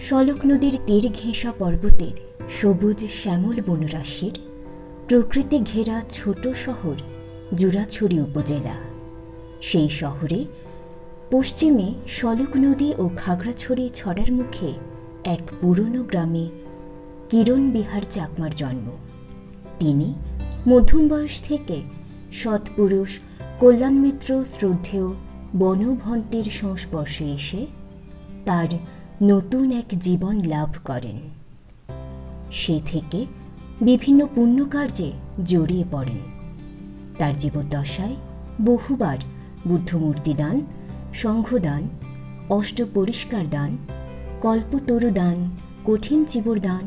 শলক নদীর তীর ঘেঁষা পর্বতের সবুজ শ্যামল বনরাশির প্রকৃতি ঘেরা ছোট শহর জুরাছড়ি উপজেলা। সেই শহরে পশ্চিমে শলক নদী ও খাগড়াছড়ি ছড়ার মুখে এক পুরনো গ্রামে কিরণ বিহার চাকমার জন্ম। তিনি মধ্যম বয়স থেকে সৎপুরুষ কল্যাণ মিত্র শ্রদ্ধেয় বনভন্তের সংস্পর্শে এসে তার নতুন এক জীবন লাভ করেন। সে থেকে বিভিন্ন পুণ্যকার্যে জড়িয়ে পড়েন। তার জীবদ্দশায় বহুবার বুদ্ধমূর্তি দান, সংঘদান, অষ্টপরিষ্কার দান, কল্পতরু দান, কঠিন চিবর দান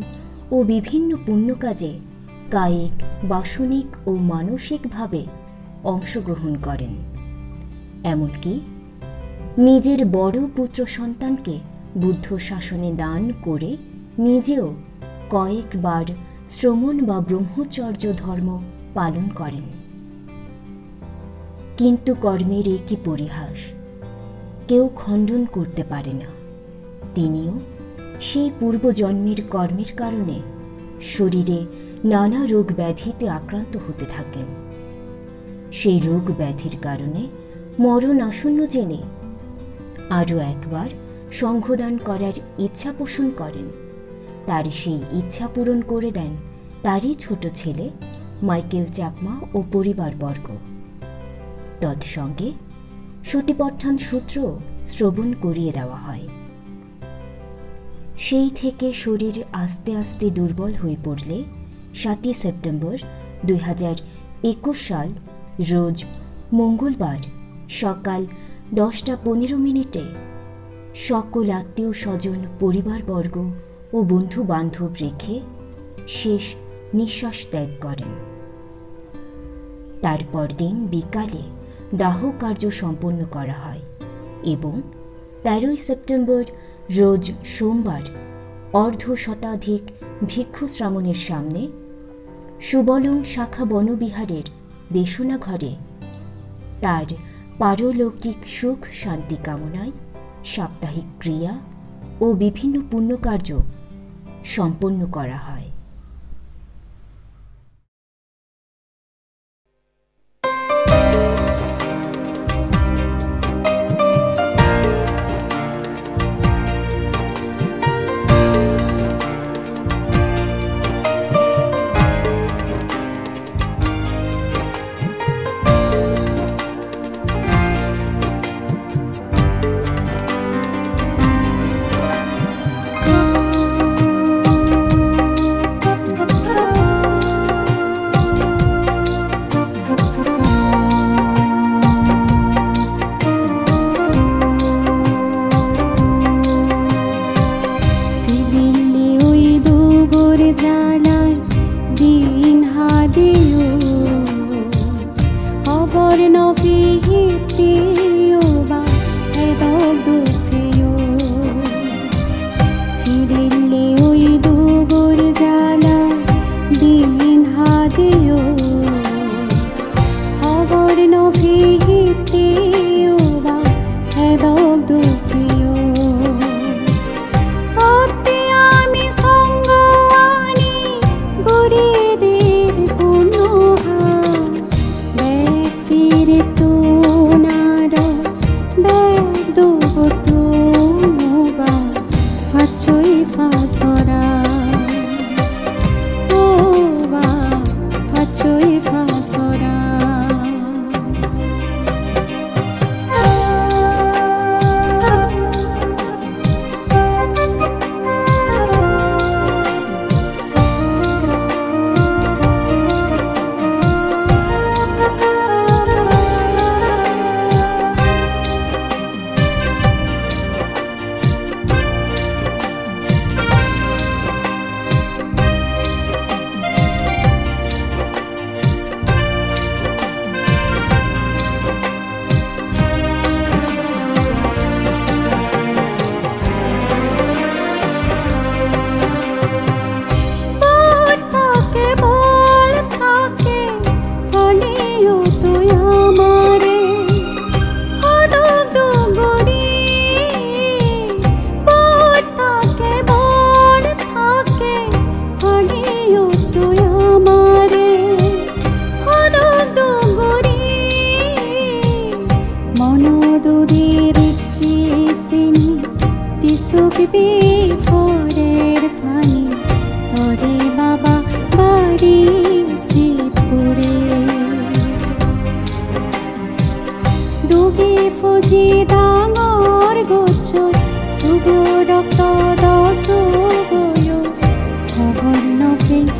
ও বিভিন্ন পুণ্যকাজে কায়িক, বাসনিক ও মানসিকভাবে অংশগ্রহণ করেন। এমনকি নিজের বড় পুত্র সন্তানকে বুদ্ধ শাসনে দান করে নিজেও কয়েকবার শ্রমণ বা ব্রহ্মচর্য ধর্ম পালন করেন। কিন্তু কর্মের একই পরিহাস, কেউ খণ্ডন করতে পারে না। তিনিও সেই পূর্বজন্মের কর্মের কারণে শরীরে নানা রোগ ব্যাধিতে আক্রান্ত হতে থাকেন। সেই রোগ ব্যাধির কারণে মরণ আসন্ন জেনে আরও একবার সংঘদান করার ইচ্ছা পোষণ করেন। তার সেই ইচ্ছা পূরণ করে দেন তারই ছোট ছেলে মাইকেল চাকমা ও পরিবারবর্গ। তৎসঙ্গে সতীপত্থান সূত্র শ্রবণ করিয়ে দেওয়া হয়। সেই থেকে শরীর আস্তে আস্তে দুর্বল হয়ে পড়লে 7 সেপ্টেম্বর 2021 সাল রোজ মঙ্গলবার সকাল 10:15 সকল আত্মীয় স্বজন, পরিবারবর্গ ও বন্ধু বান্ধব রেখে শেষ নিঃশ্বাস ত্যাগ করেন। তারপর দিন বিকালে দাহ কার্য সম্পন্ন করা হয় এবং 13 সেপ্টেম্বর রোজ সোমবার 1/2 ভিক্ষু শ্রামণের সামনে সুবলং শাখা বনবিহারের বেসনা ঘরে তার পারলৌকিক সুখ শান্তি কামনায় সাপ্তাহিক ক্রিয়া ও বিভিন্ন পুণ্যকার্য সম্পন্ন করা হয়। দুধের চিনি তিসুক বিফরের ফানি তরে বাবা বাড়ি শিবপুরে দুগি ফুজি ডাঙর গছ শুভ রক্ত দশু গয় খবর নফেলি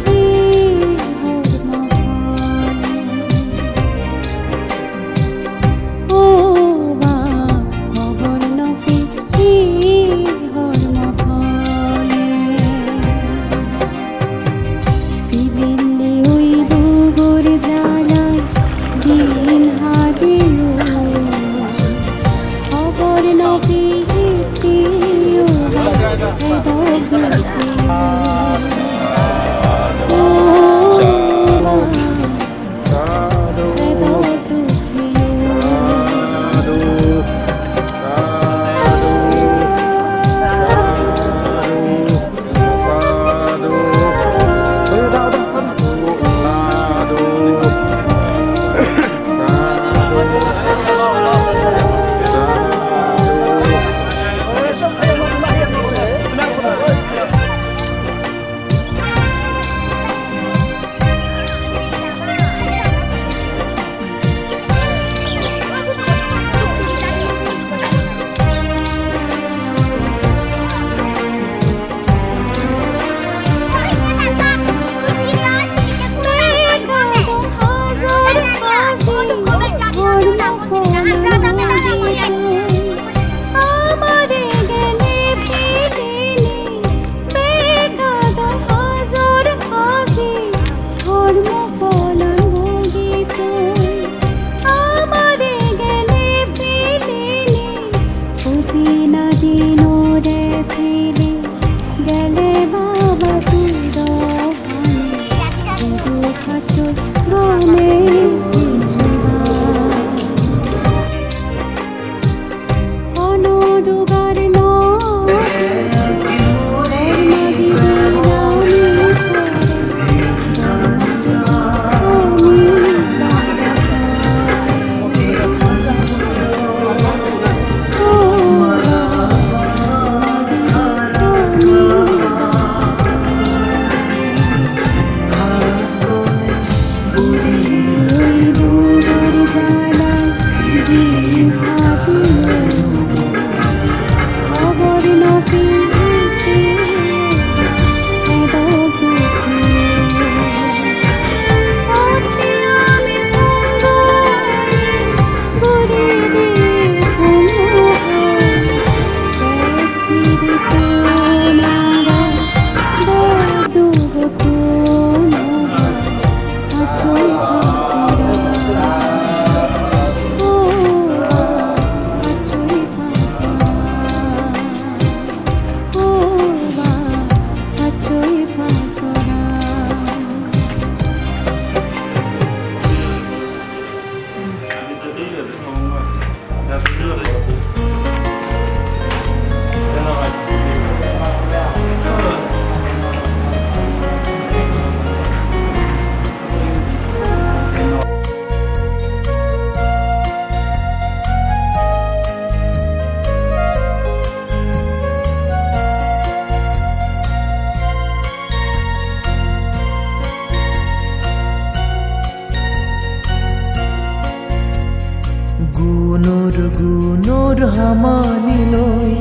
গুণৰ হামানিলৈ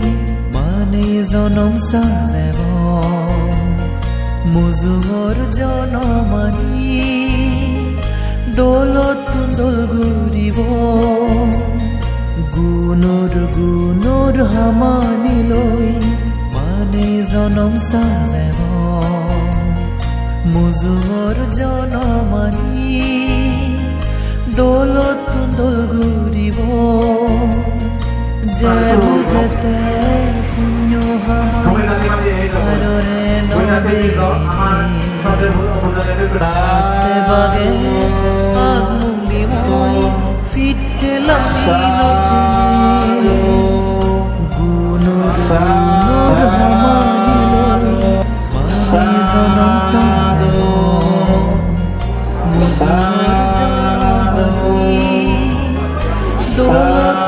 মানে জনম সাজেব মুজুঙৰ জনমানি দৌলত দোল ঘূৰিব গুণৰ হামানিলৈ মানে জনম সাজেব মুজুঙৰ জনমানি দৌলত দোল ঘূৰিব যে বুজতে পুণ্য হাৰৰে নবে তাতে বাগে আগমুলি মই ফিটছে লাগি নকুনে গুণৰ হামানিলৈ মানে জনম সাজেব মুজুঙৰ জনমানি দৌলত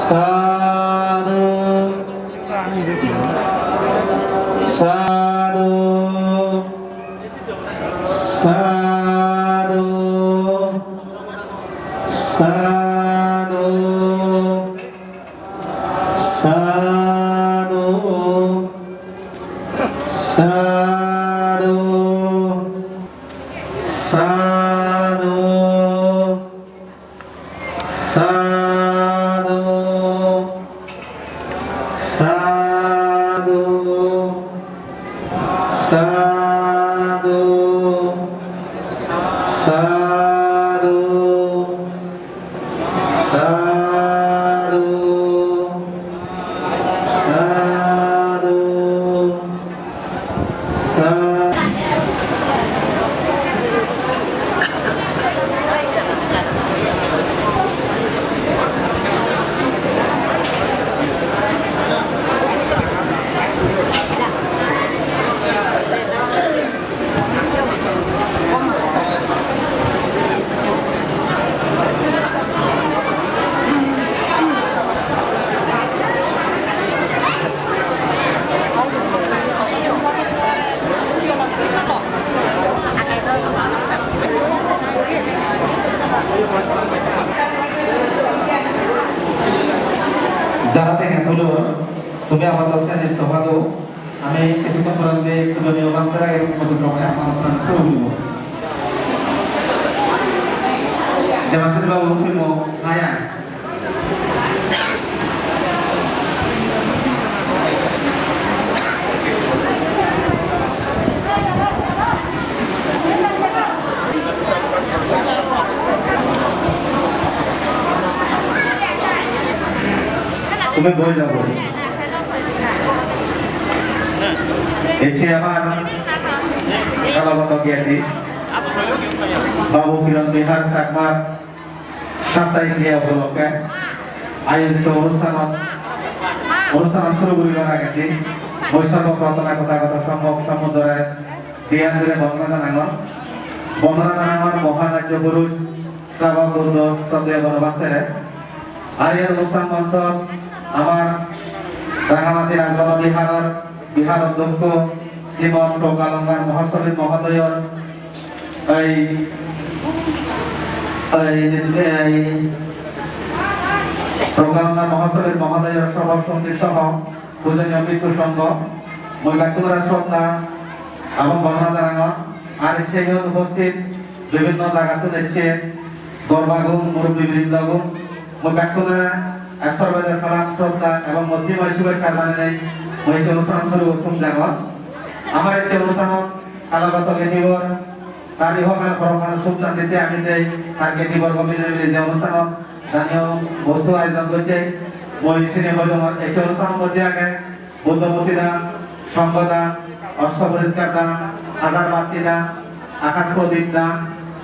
Sadhu Sadhu Sadhu Sadhu Sadhu Sadhu Sadhu Sadhu Sadhu Sadhu Sadhu Sadhu Sadhu যারা থেকে হলো তুমি আমার দর্শনের সভালো আমি কিছুক্ষণ পরে একটু নিয়ম করে এরকম মতো ক্রমে অনুষ্ঠান শুরু করব দেবাশিস বাবু ফিল্ম আয়া তুমি বই যাবো এসে আমার কালাবত জ্ঞাতি বাবু কিরণ বিহার চাকমার সাপ্তাহিক ক্রিয়া উপলক্ষে আয়োজিত অনুষ্ঠান শুরু করিবার আগে বৈষ্ণব প্রার্থনা কথাগত সম্ভব সমুদ্রে দিয়াঞ্জলি বন্দনা জানানোর মহানার্য পুরুষ শ্রাবক বুদ্ধ শ্রদ্ধেয় বনবান্তেরে আর এই অনুষ্ঠান মঞ্চ আমার রাঙামাটি রাজবাবা বিহার অধ্যক্ষ শ্রীমন প্রকালঙ্গার মহাস্তরী মহোদয়র প্রকালঙ্গার মহাস্তরী মহোদয়র সভা সঙ্গী সহ পূজনীয় ভিক্ষু সংঘ মই ব্যক্তিগত শ্রদ্ধা এবং বর্ণনা জানানো আর ইচ্ছে উপস্থিত বিভিন্ন জায়গাতে দেখছে গর্বাগুন মুরব্বী বৃন্দাগুন মই ব্যক্তিগত সর্বদা সালাম শ্রদ্ধা এবং মধ্যময় শুভেচ্ছা জানাই মই অনুষ্ঠান শুরু প্রথম জাগর আমার এই অনুষ্ঠান কালাগত জ্ঞাতিবর তার ইহকাল পরকাল সুখ শান্তিতে আমি যে তার জ্ঞাতিবর্গ মিলে মিলে যে অনুষ্ঠান স্থানীয় বস্তু আয়োজন করছে মই সিনে হল এই অনুষ্ঠানের মধ্যে আগে বুদ্ধমূর্তি দান সংঘদান অষ্ট পরিষ্কার দান হাজার বাতি দান আকাশ প্রদীপ দান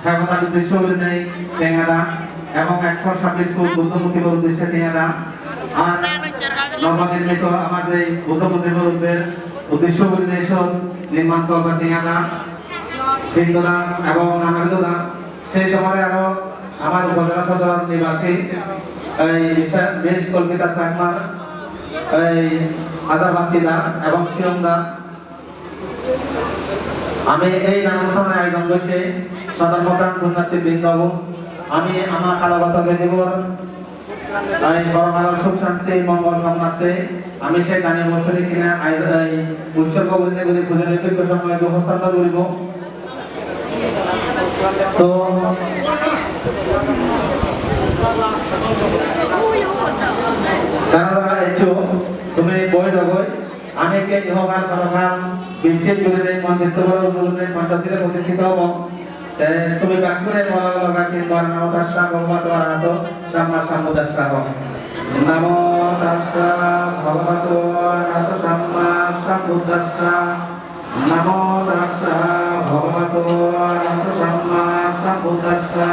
ঠাকুর উদ্দেশ্য নেই টেঙা দান এবং 126 ফুট বুদ্ধমূর্তির উদ্দেশ্যে টেঙা দান আর নবনির্মিত আমাদের এই বুদ্ধমূর্তির উদ্দেশ্য পরিবেশন নির্মাণ করবার টেঙা দান পিণ্ডদান এবং নানাবিধ দান সেই সময় আরো আমার উপজেলা সদর নিবাসী এই বেশ কল্পিতা চাকমার এই হাজার বাতি দান এবং শিরম দান আমি এই দান অনুষ্ঠানের আয়োজন করছি সদর মকান পুণ্যার্থী বৃন্দাবন আমি আমার কালাগত জ্ঞাতিবর পরমার সুখ শান্তি মঙ্গল কামনাতে আমি সেই দানের বস্তুটি কিনা উৎসর্গ করি পূজনীয় ভিক্ষু সময় উপস্থাপন করিব তো যারা এসো তুমি বই জগৎ আমি কে ইহকাল পরকাল বিচ্ছেদ করে দেয় মঞ্চিত মঞ্চশিলে প্রতিষ্ঠিত হব তুমি বাক্যের বলা লগা তিনবার নমো তাস্সা ভগবতো আরহাতো সাম্মা সাম্বুদ্দাস্সা নমো তাস্সা ভগবতো আরহাতো সাম্মা সাম্বুদ্দাস্সা নমো তাস্সা ভগবতো আরহাতো সাম্মা সাম্বুদ্দাস্সা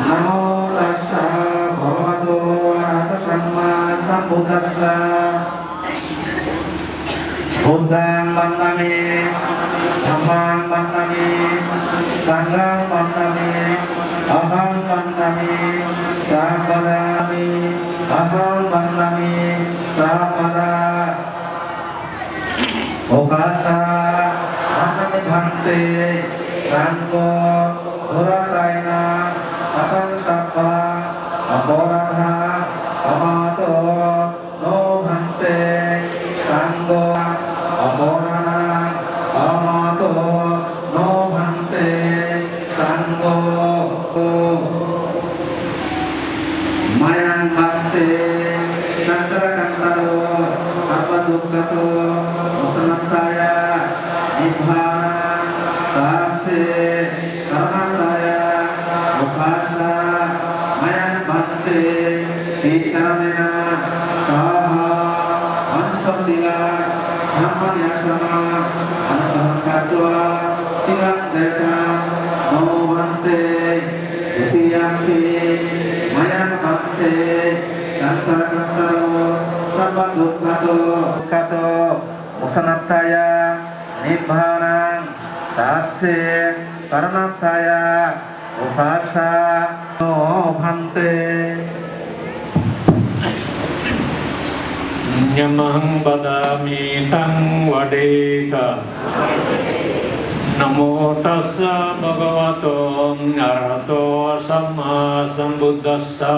নমো তাস্সা ভগবতো আরহাতো সাম্মা সাম্বুদ্দাস্সা বুদ্ধং বন্দামি ধম্মং বন্দামি সংঘং বন্দামি অহং বন্দামি সাম্বদামি aham bandami sapada okasa manami bhante sangko dhurataina akan sapa aporadha amato no bhante sanggo aporana amato no bhante sanggo mayang bhante sangsara kantaro apa dukkato musanataya nibbana sakse karanataya upasa mayang bhante isharamena saha ansasila dhammayasama anahakatwa silang deka no bhante utiyampi mayang bhante sangsara kantaro sabba dukkato musanataya nibbana sakse karanataya upasa no bhante Nyamahang badami tang wadeta Namo tassa bhagavato arahato samma sambuddhassa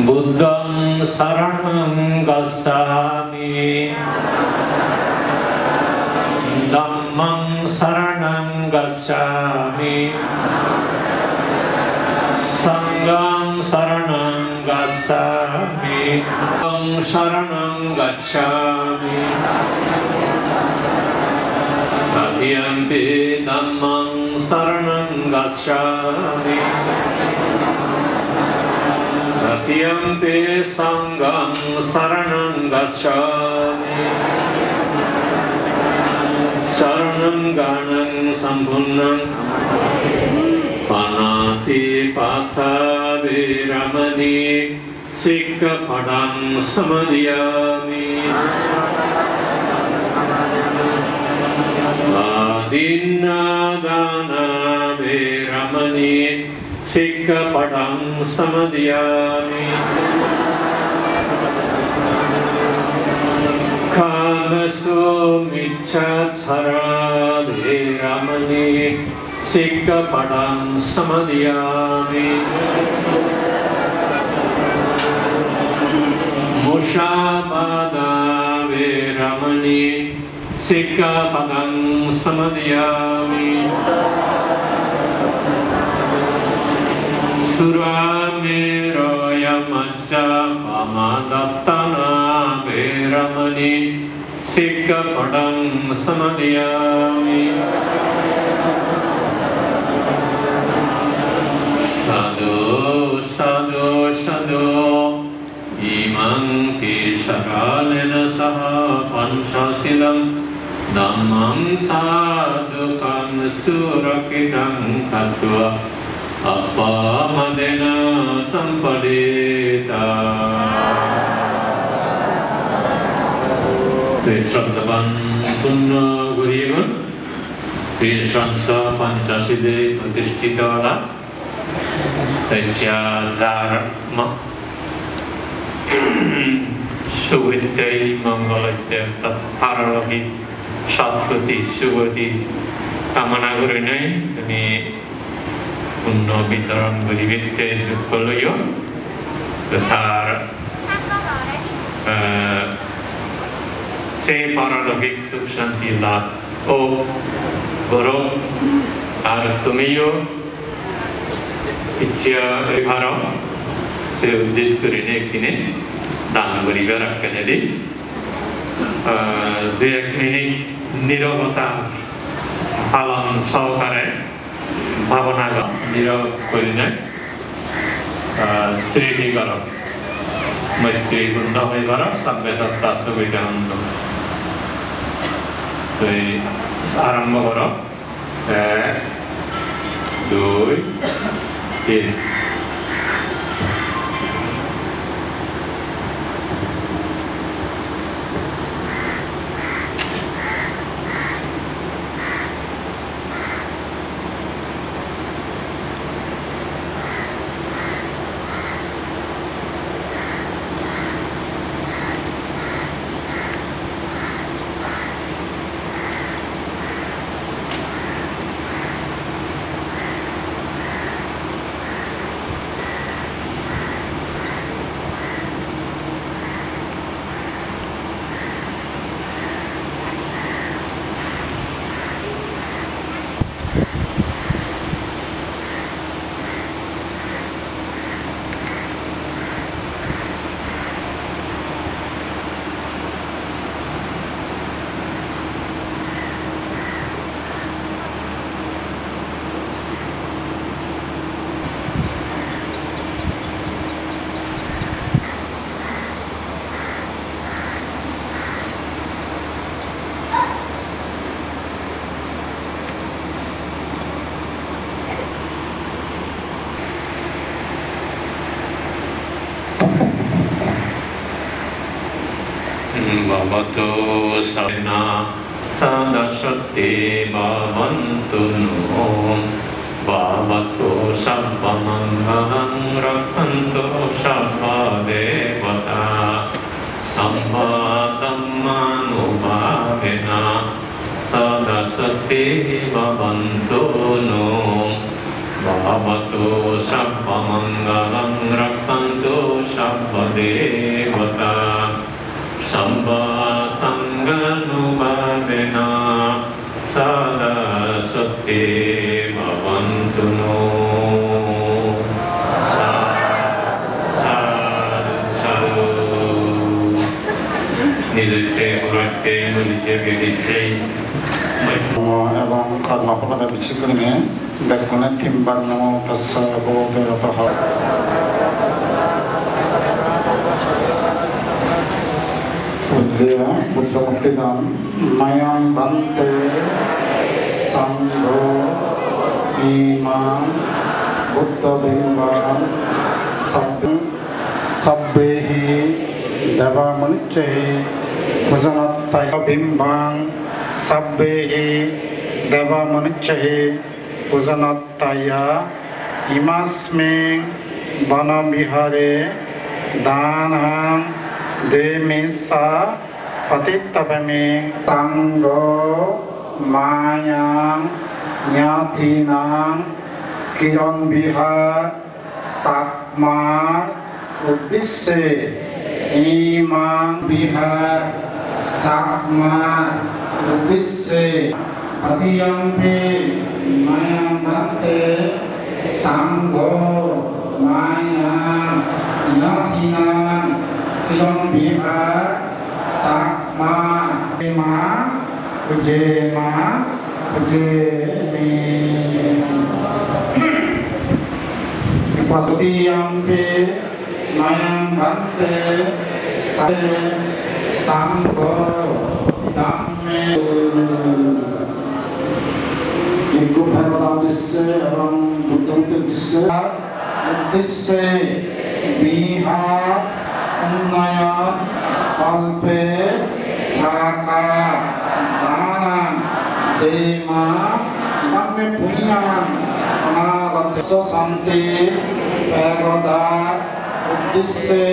Buddhang saranang gacchami Dhammang saranang gacchami Sanghang saranang gacchami Buddhang saranang gacchami Tatiyampi dhammang saranang gacchami Tatiyampi sanghang saranang gacchami Saranam ganang sampunnam Panati patha viramani Sikkapadam samadhyami Adinna dana viramani Sikkapadam samadhyami Kamasu miccachara dhiramani Sikkapadam samadhyami Mushabada viramani Sikkapadam samadhyami Suramero yamacca pamadattana viramani Sikkapadam samadhyami Sadhu sadhu sadhu imang tisaralena saha panchasilam dhammam sadhukam surakidam katva Appamadena sampadeta Trisrabdavan Punna Gurivan Trisransa Panchaside Pratishtitavada Tejya Dharma Suviddhai Mangalatya Tatparalohi Satpati Suvati Kamana Gurinai Kami Punna Bitaran Gurivitte Dukkalayo Tathar Se Paralogik Sukh Shanti La O Guru Artumiyo Ichya Vibharo Se Uddhish Kurine Kine Dan Guriva Rakkan Jadi 2 minit Nirobata Palan Sahakare Bhavanaga Nira Kurine Sriti Garo Maitri Gundamai Garo Sampai Satta Suvidananda Jadi Arambha Garo 2 3 Namo bhavatu sabna sadasati bhavantu no bhavatu sabbamangalam rakhantu sabba devata sabba dhammanubhavena sadasati bhavantu no bhavatu sabbamangalam rakhantu sabba devata sabba sanganubhavena sadasati bhavantu no. এবং কর্মফলকে বিচিকরিণে ব্যাকুণে তিনবার নমো তস্য ভগবতঃ উদ্দেয় বুদ্ধমুক্তিদান মায়াং বান্তে সংঘো ইমাং বুদ্ধবিম্বাং সব্বেহি দেবামনিচ্চৈঃ ভজনত্তায় বিম্বাং সব্বেহি দেবামনিচ্চৈঃ ভজনত্তায়া ইমাস্মিং বনবিহারে দানাং দেমিসা পতিত্তপমি সাঙ্গো মায়াং জ্ঞাতিনাং কিরণ বিহার সাকমার উদ্দেশ্যে ইমাং বিহার সাকমার উদ্দেশ্যে অধিয়ম্পি মায়াং ভান্তে সাঙ্গো মায়াং জ্ঞাতিনাং কিরণ বিহার সাকমার মা পুজেমি Pasudiyampi mayang bante sanggo dhamme Iku bhagavad uddisse এবং বুদ্ধমুক্তির উদ্দেশ্যে বিহার উন্নয়ন কল্পে থাকা দানা দেমা dhamme punyam অনাগত শান্তি একদার উদ্দেশ্যে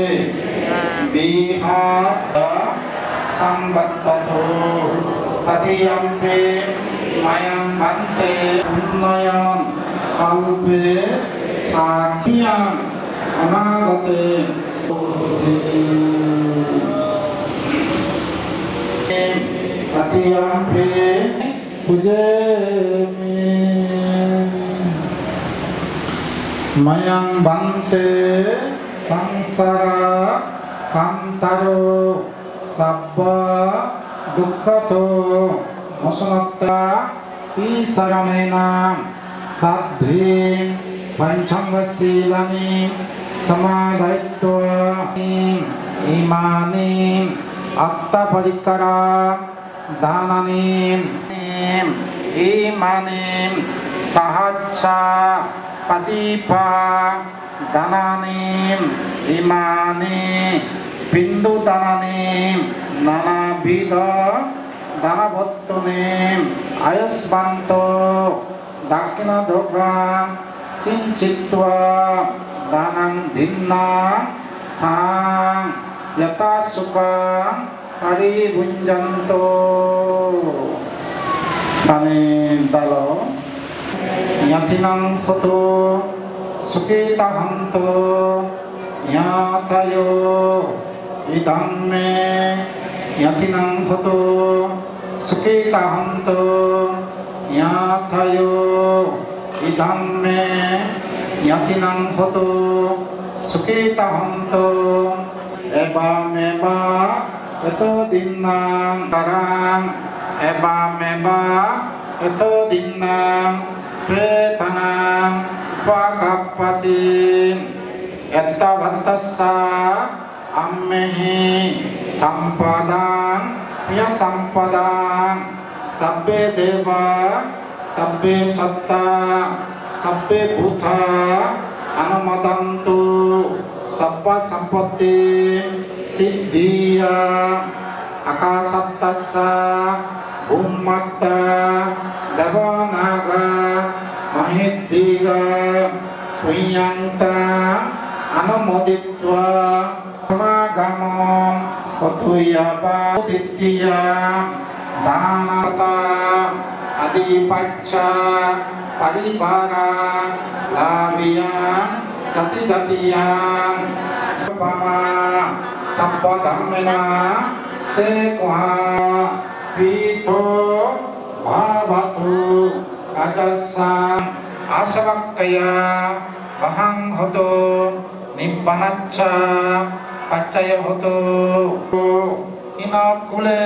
বিহার সংবদ্ধ তথিয়ম্পি মায়াং বান্তে উন্নয়ন কল্পে থাকিয়াং অনাগতে তথিয়ম্পি পুজেমি mayang bante sangsara kantaro sabba dukkhato mosonatta isaramena saddhi panchangasilani samadhaitva imanim attaparikara dananim imanim sahacca Patipa dananim imani bindu dananim nanabida danabottunim ayasbanto dakina doga sinchitva danang dinna hang yata sukha hari bunjanto kami dalo Yatinang hoto sukita hanto yatayo idamme yatinang hoto sukita hanto yatayo idamme yatinang hoto sukita hanto eba meba eto dinnang karang eba meba eto dinnang Petanang Pakapatin Etta Bantassa Ammehi Sampadang Ya Sampadang Sabbe Deva Sabbe Satta Sabbe Bhuta Anumadantu Sabba Sampatti Siddhiya akasattassa bhummatta devanaga mahiddiga punyanta anumoditva samagamam patuyapa dittiya danata adipacca paripara labiya gati-gatiya sabama sabpadamena sekwa pito bhavatu ajasam asavakkaya bahang hoto nibbanacca paccaya hoto inakule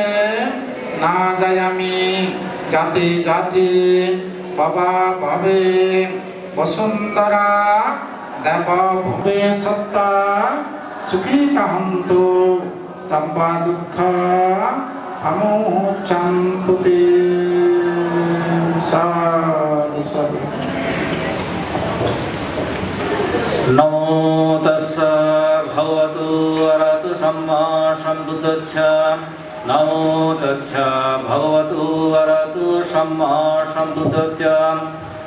najayami jati jati baba babe vasundara deva bhave satta sukhita hantu sabba dukkha amuccantu te sadhu sadhu. Namo tassa bhagavato arahato samma sambuddhassa. Namo tassa bhagavato arahato samma sambuddhassa.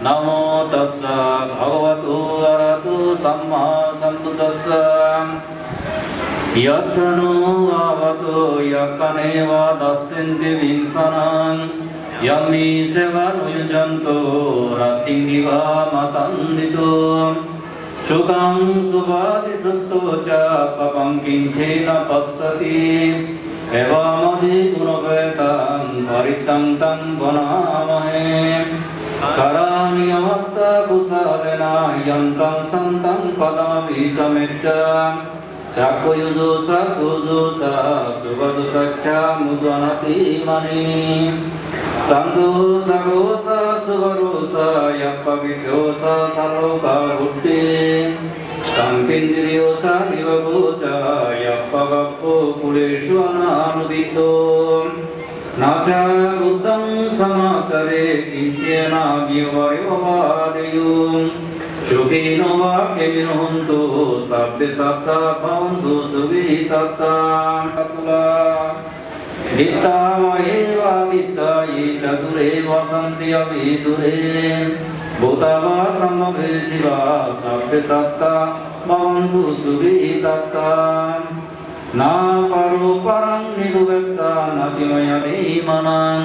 Namo tassa bhagavato arahato samma sambuddhassa. Yasano avato yakaneva dasyanti vinsanam yami sevanu yujanto ratingiva matandito sukam subhati sutto ca papam kinchena passati evamadi gunavetam parittam tam vanamahe karani amatta kusalena yantam santam padami samecca Sakoyudosa sudosa subadosacha mudvanati mani Sandu sagosa subarosa yappavityosa saloka buddhi Sankindriyosa nivagocha yappavappo kuleshu ananudito Nacha buddham samacare kinchena gyavaryavadayum Shukino vakemino huntu sabbe sabta bhavantu subhitata katula Ditta maeva ditta ye chadure vasanti avidure Bhutava samavesiva sabbe sabta bhavantu subhitata Na paru parang niruvekta natimaya vimanam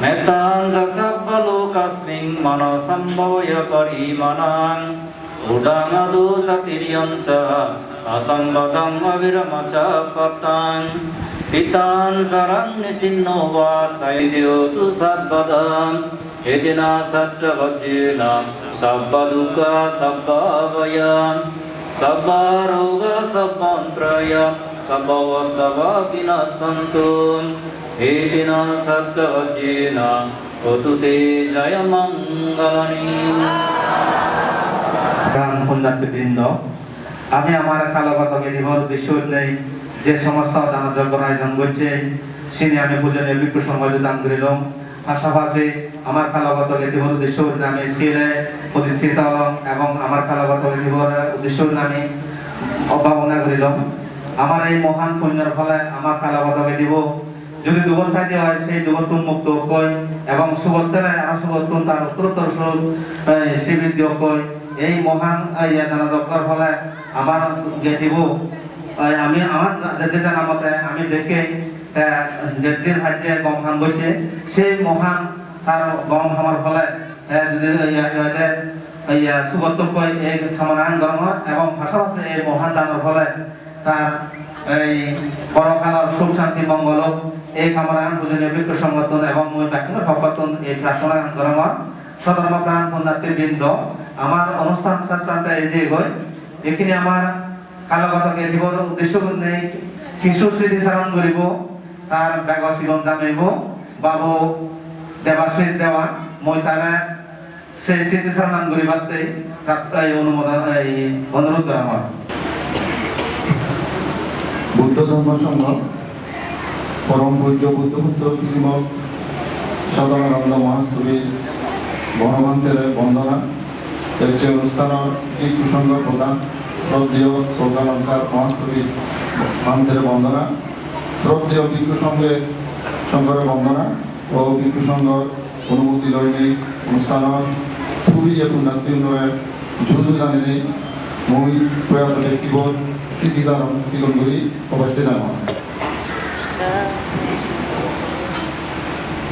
Metan sasabba lokasming manasambhavaya parimanam Udangadu satiriyamca asambadam aviramaca patan Pitan sarannisinno vasayidyotu sadbadam Edina satcha vajjena sabba dukkha sabba vayam Sabba roga sabbantraya sabba vardava vinasantu Edina satcha vajjena otute jaya mangalani প্রাণ পুণ্যার্থীবৃন্দ, আমি আমার কালগত জীবন বিশ্ববিদ্যালয় যে সমস্ত দানযজ্ঞ আয়োজন করছে সিনে আমি পূজনীয় ভিক্ষু সংঘ দান করিলাম। পাশাপাশি আমার কালগত জীবন উদ্দেশ্য আমি সিলে প্রতিষ্ঠিত হলাম এবং আমার কালগত জীবনের উদ্দেশ্য আমি অভাবনা করিলাম। আমার এই মহান পুণ্যের ফলে আমার কালগত জীব যদি দুবর্থা দেওয়া হয় সেই দুবর্তুন মুক্ত কয় এবং সুবর্তের আরো সুবর্তুন তার উত্তরোত্তর শ্রীবৃদ্ধি কয় এই মহান দানযজ্ঞের ফলে আমার জ্ঞাতিব আমি আমার যেতে জানা মতে আমি দেখে যেদিন ভাজ্যে গম হান বইছে সেই মহান তার গম হামার ফলে সুবর্ত কয় এই খামার গরম এবং পাশাপাশি এই মহান দানের ফলে তার এই পরকালের সুখ শান্তি মঙ্গল এই কামনা পূজনীয় ভিক্ষু সংগঠন এবং মই ব্যাকুমের ভক্তন এই প্রার্থনা গরমত সদর্ম প্রাণ পুণ্যার্থীবৃন্দ আমার অনুষ্ঠান শেষ প্রান্তে এই যে গই এখানে আমার কালগত জীবন উদ্দেশ্য নেই কিছু স্মৃতিচারণ করিব তার ব্যাগ জীবন জানাইব বাবু দেবাশিস দেওয়া মই তারা সেই স্মৃতিচারণ করিবাতে অনুমোদন অনুরোধ করা আমার বুদ্ধ ধর্ম সংঘ পরম পূজ্য বুদ্ধপুত্র শ্রীমৎ সদানন্দ মহাস্তবীর বনমন্ত্রের বন্দনা হচ্ছে অনুষ্ঠানের ভিক্ষু সংঘ প্রধান শ্রদ্ধেয় প্রজ্ঞালঙ্কার মহাস্তবীর মন্ত্রের বন্দনা শ্রদ্ধেয় ভিক্ষু সংঘের বন্দনা ও ভিক্ষু সংঘর অনুমতি লইনি অনুষ্ঠানৰ খুবই পুণ্যার্থীৰে যুঁজানিৰে মই প্ৰয়াস ব্যক্তিবোৰ স্মৃতিচাৰণ চিগন কৰি অৱস্থিত জানো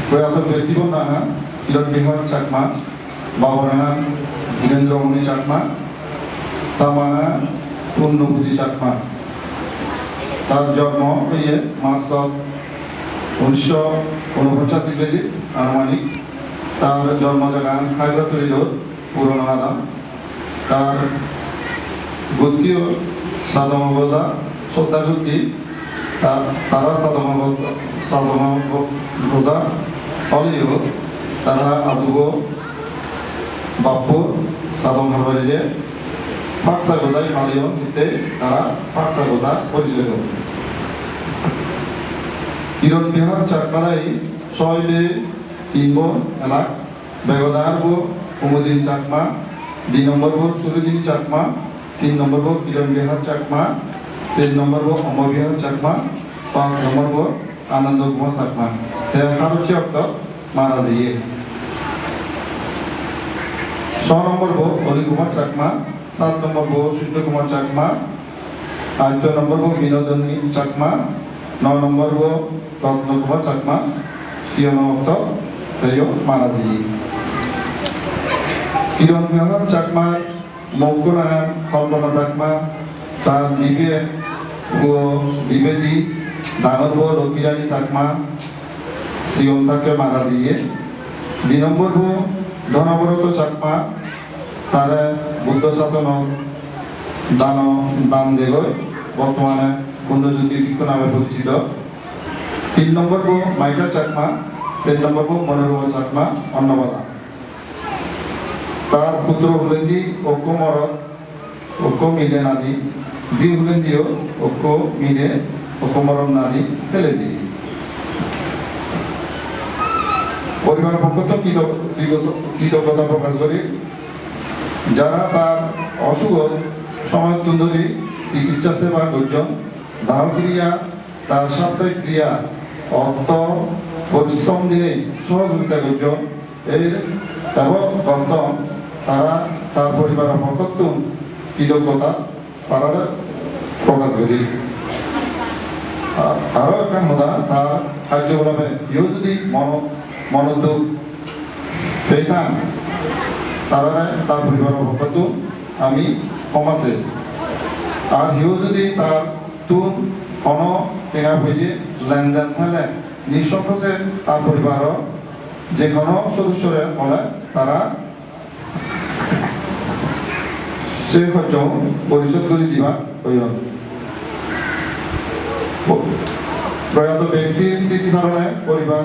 প্রয়াত ব্যক্তিবর নাহা কিরণ বিহার চাকমা বাবরাহা বীরেন্দ্রমণি চাকমা তামাহা পূর্ণবুদ্ধি চাকমা তার জন্ম হয়ে মার্চ 1949 ইংরেজি আনুমানিক তার জন্ম জায়গা খাগড়াছড়ি রোড পুরনো আদাম তার গোত্রীয় সাদমগজা শ্রদ্ধাগুত্তি তারা সাদমগজা হলেও তারা আজুগ বাপ্পু সাদম হারবারিরে ফাকসা গজাই ফালিও দিতে তারা ফাকসা গজা পরিচয় কিরণ বিহার চাকমালাই 6-3 বো এলাক বেগদার বো কুমুদিন চাকমা 2 নম্বর বো সুরুদিন চাকমা 3 নম্বর বো কিরণ বিহার চাকমা 4 নম্বর বো অমর বিহার চাকমা 5 নম্বর বো আনন্দ কুমার চাকমা তে হারুচি অক্ত মারাজিয়ে 6 নম্বর বো অলি কুমার চাকমা 7 নম্বর বো সূর্য কুমার চাকমা 8 নম্বর বো বিনোদনী চাকমা 9 নম্বর বো রত্ন কুমার চাকমা সিয়নক্ত তেয় মারাজি কিরণ বিহার চাকমা মৌকুরান কল্পনা চাকমা তার দিবে ও দিবেজি ডাঙর বো রকিরানী চাকমা সিয়ন থাকে মারাজিয়ে 2 নম্বর বো ধনব্রত চাকমা তারা বুদ্ধ শাসন দান দেগয় বর্তমানে কুণ্ডজ্যোতি ভিক্ষু নামে পরিচিত 3 নম্বর বো মাইকা চাকমা 4 নম্বর বো মনোরমা চাকমা অন্নবালা তার পুত্র হুলেন্দি ঐক্য মরদ ঐক্য মিলে নাদি জি হুলেন্দিও ঐক্য মিলে ঐক্য মরম নাদি ফেলেজি পরিবারের পক্ষ কৃতজ্ঞতা প্রকাশ করি যারা তার অসুখ সময় ধরে চিকিৎসা সেবা করছেন দাহ ক্রিয়া তার সাপ্তাহিক ক্রিয়া অর্থ পরিশ্রম দিয়ে সহযোগিতা করছেন এর এবং গন্তম তারা তার পরিবারের পক্ষ কৃতজ্ঞতা তারা প্রকাশ করি আরও একটা মজা তার কার্যকলাপে ইউ যদি মনোযোগ পেতাম তারা তার পরিবারের পক্ষ আমি কমাছে আর হিউ যদি তার তুন কোনো টেকা হয়েছে লেনদেন থাকলে নিঃসংকোচে তার পরিবারও যে কোনো সদস্যরে বলে তারা সে খরচ পরিশোধ করে দিবা প্রয়োজন প্রয়াত ব্যক্তির স্মৃতিচারণে পরিবার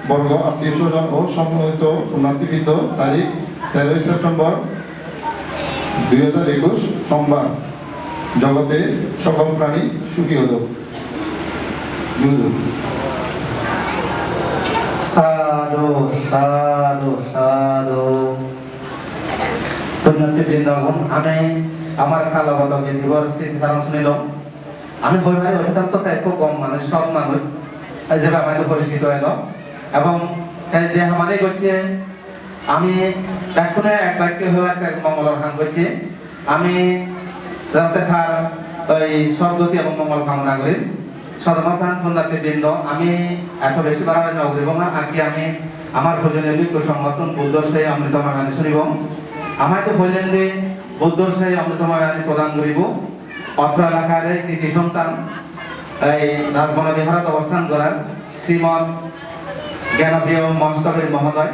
বর্গ আত্মীয় স্বজন ও সম্মানিত উন্নতিবৃন্দ তারিখ 13 সেপ্টেম্বর 2021 সোমবার জগতে সকল প্রাণী সুখী হল সাধু সাধু সাধু পুণ্যতিবৃন্দগণ আমি আমার কালগত বিধিবর স্মৃতিচারণ শুনিল আমি হইবারে অত্যন্ত একটু কম মানে সব মানুষ যেভাবে আমাদের পরিচিত এলো এবং যে আমাদের করছে আমি এখনে এক বাক্য হয়ে মঙ্গল খান করছি আমি যাতে তার ওই সদ্গতি এবং মঙ্গল কামনা করি সর্বপ্রাণ পুণ্যার্থীবৃন্দ আমি এত বেশি বাড়াই নগরীব না আগে আমি আমার প্রয়োজনীয় বিক্ষ সংগঠন বুদ্ধ সেই অমৃতময় গান শুনিব আমায় তো বললেন যে বুদ্ধ সেই অমৃতময় গান প্রদান করিব অত্র এলাকার কৃতি সন্তান এই রাজবন বিহারত অবস্থান করার শ্রীমৎ জ্ঞানপ্রিয় মহাস্তবের মহোদয়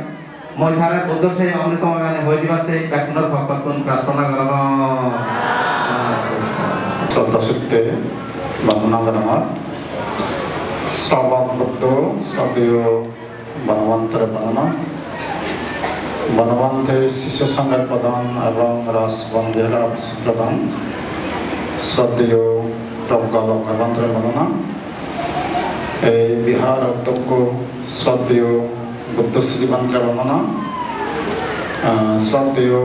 মৈথারের বুদ্ধ সেই অমৃতময় গানে হয়ে দিবাতে ব্যাকুণর ভক্তন প্রার্থনা করব শ্রদ্ধাসূক্তে বন্দনা জানাবার শ্রবণভক্ত শ্রদ্ধেয় বনবন্তের বন্দনা বনবন্তের শিশু সংঘের প্রধান এবং রাসবন্ধের অফিস প্রধান শ্রদ্ধেয় প্রজ্ঞালক বনবন্তের বন্দনা এই বিহার অধ্যক্ষ শ্রদ্ধেয় বুদ্ধশ্রী মন্ত্রের বন্দনা শ্রদ্ধেয়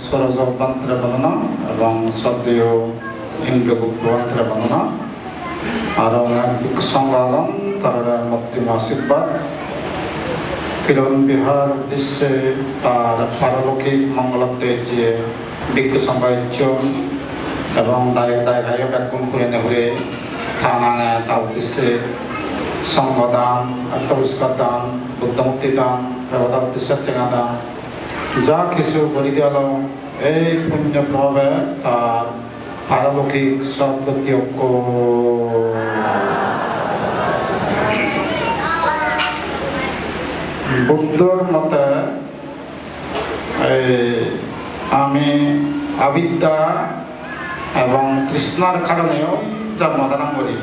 সরজ মন্ত্রের বন্দনা এবং শ্রদ্ধেয় ইন্দ্রগুপ্ত মন্ত্রের বন্দনা Arangan kesanggalan tarara mukti masibbat Kiran bihar disse tar paraloki mangalatte je bikku sambai chon এবং দায় ভাইও ব্যাকুণ করে নেহরে থানানে তাও দৃশ্যে সংবাদান আত্মবিষ্কার দান বুদ্ধমুক্তি দান ব্যবধান উদ্দেশ্যের টেঙা দান যা কিছু বলি দেওয়াল এই পুণ্য প্রভাবে তার পারলৌকিক সদ্গতি ঐক্য বুদ্ধর মতে আমি আবিদ্যা এবং তৃষ্ণার কারণেও জন্মধারণ করি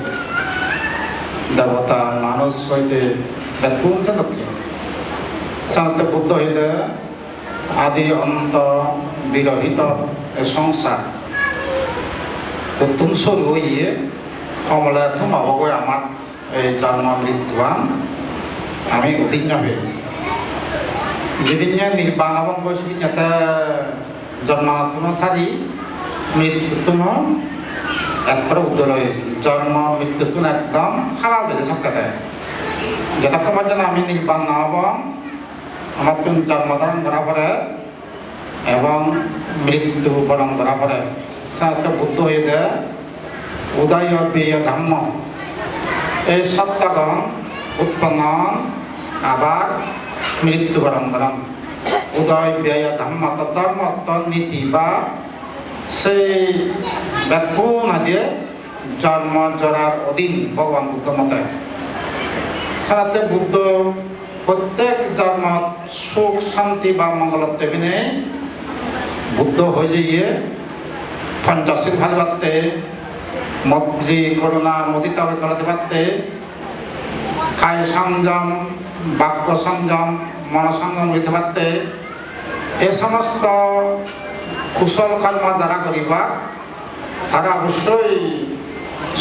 দেবতা মানুষ হইতে ব্যাকুল জানকি সাধারণত বুদ্ধ হইতে আদি অন্ত বিরহিত সংসার প্রথম শুরু হইয়ে কমলা থুমাবগো আমার এই জন্ম মৃত্যুয়ান আমি উদ্বিগ্ন হই যেদিন নির্বাণ এবং সেদিন জন্মাতুন সারি মৃত্যুতুন একবারে উদ্দলয় জন্ম মৃত্যুতুন একদম খারাপ হয়েছে সব কথায় যতক্ষণ পর্যন্ত আমি নির্বাণ না হব আমার তুন জন্মধারণ করা পরে এবং মৃত্যু বরণ করা পরে সাথে বুদ্ধ হয়ে দেয় উদয় বিয় ধর্ম এই সত্যগণ উৎপন্ন আবার মৃত্যুবরণ করেন উদয় ব্যয় ধর্ম ধর্ম নীতি বা সেই ব্যাকুণ দিয়ে জন্ম জরার অধীন ভগবান বুদ্ধ মতে সাথে বুদ্ধ প্রত্যেক জন্ম সুখ শান্তি বা মঙ্গলত্ব বিনে বুদ্ধ হয়ে গিয়ে পঞ্চশীল ভালো পারতে মদ্রি করুণা মুদিতা করাতে পারতে কায় সংযম বাক্য সংযম মন সংযম হইতে পারতে এ সমস্ত কুশল কর্ম যারা করিবা তারা অবশ্যই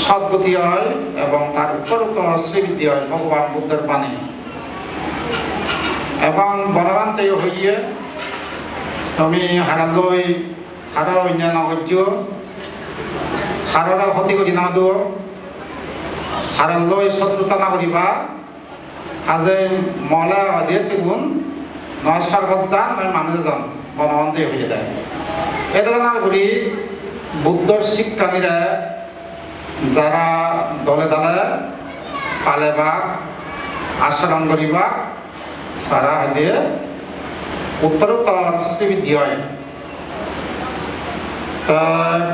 সদ্গতি হয় এবং তার উপরতর শ্রীবৃদ্ধি হয় ভগবান বুদ্ধের বাণী এবং বলবান্তে হইয়ে তুমি হারালই হারা অন্যান্য নগর্য হারারা ক্ষতি করি না দো হারালই শত্রুতা না করিবা আজে মলা দিয়ে সেগুন নয় স্বর্গত যান নয় মানুষ যান বনবন্তে হয়ে যায় এ ধরনের করি বুদ্ধর শিক্ষানীরা যারা দলে দলে পালেবা আচরণ করিবা তারা হইতে উত্তরোত্তর শ্রীবৃদ্ধি হয় তা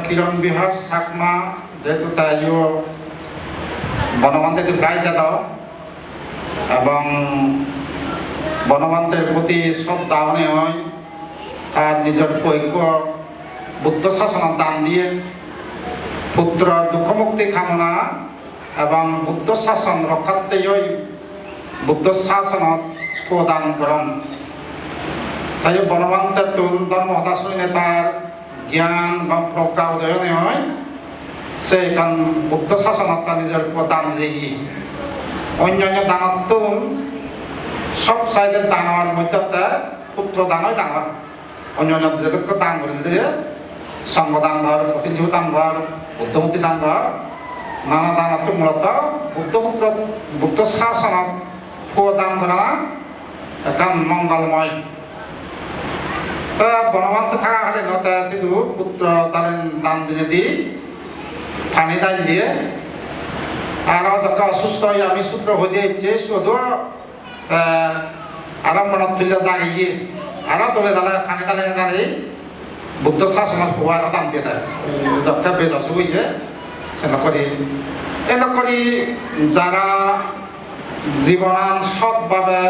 কিরণ বিহার চাকমা যেহেতু তাইও বনবন্তে গাই যাও এবং বনবন্তের প্রতি শ্রদ্ধা মনে হয় তার নিজের ঐক্য বুদ্ধ শাসনের দান দিয়ে পুত্র দুঃখমুক্তি কামনা এবং বুদ্ধ শাসন রক্ষার্থে বুদ্ধ শাসনত প্রদান করেন তাই বনবন্তের ধর্ম হতাশনে তার জ্ঞান বা প্রজ্ঞা উদয়নে হয় সেইখান বুদ্ধ শাসনত তার নিজের দান দিয়ে অন্যান্য দানত সব চাইতে দানের মধ্যে পুত্র দানই ডাঙর অন্যান্য যেটুকু দান করে দিয়ে সংঘদান ধর প্রতিযোগী দান ধর বুদ্ধমূর্তি দান ধর নানা দানত মূলত বুদ্ধপুত্র বুদ্ধ শাসনত প্রদান করা এখন মঙ্গলময় বনবন্ত থাকা হলে নতে শুধু পুত্র তাদের দান দিয়ে দি পানি দান দিয়ে আর যখন অসুস্থ হয়ে আমি সূত্র হয়ে দিয়েছে শুধু আরাম মনত তুলে জাগিয়ে আরো তোলে দালে পানি দালে দাঁড়িয়ে বুদ্ধ শাসনের পোয়ার দান দিয়ে দেয় যখন বেশ অসুবিধে সেটা করি এনে করি যারা জীবনান সৎভাবে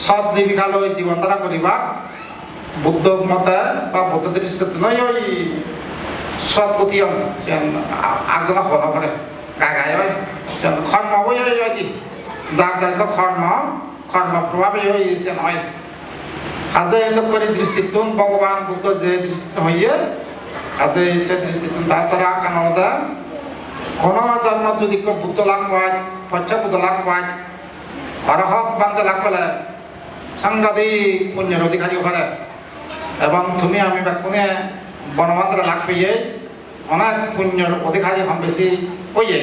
সৎ জীবিকা লই জীবন ধারা করিবা বুদ্ধ মতে বা বুদ্ধ দৃষ্টিতে নয় ওই সৎ গতি আগজনা ফল করে গাগায় হয় কর্ম বই হয় যার যার কর্ম প্রভাবে হয়েছে নয় আজ এনে করি দৃষ্টিতুন ভগবান বুদ্ধ যে দৃষ্টি হইয়ে আজ সে দৃষ্টিতুন তাছাড়া কানদা কোন জন্ম যদি বুদ্ধ লাভ হয় পঞ্চ বুদ্ধ লাভ হয় অরহত বান্ধে লাভ পেলে সাংঘাতিক পুণ্যের অধিকারী করে এবং তুমি আমি ব্যাকুনে বনবন্ধে লাভ পেয়ে অনেক পুণ্যের অধিকারী হম বেশি হইয়ে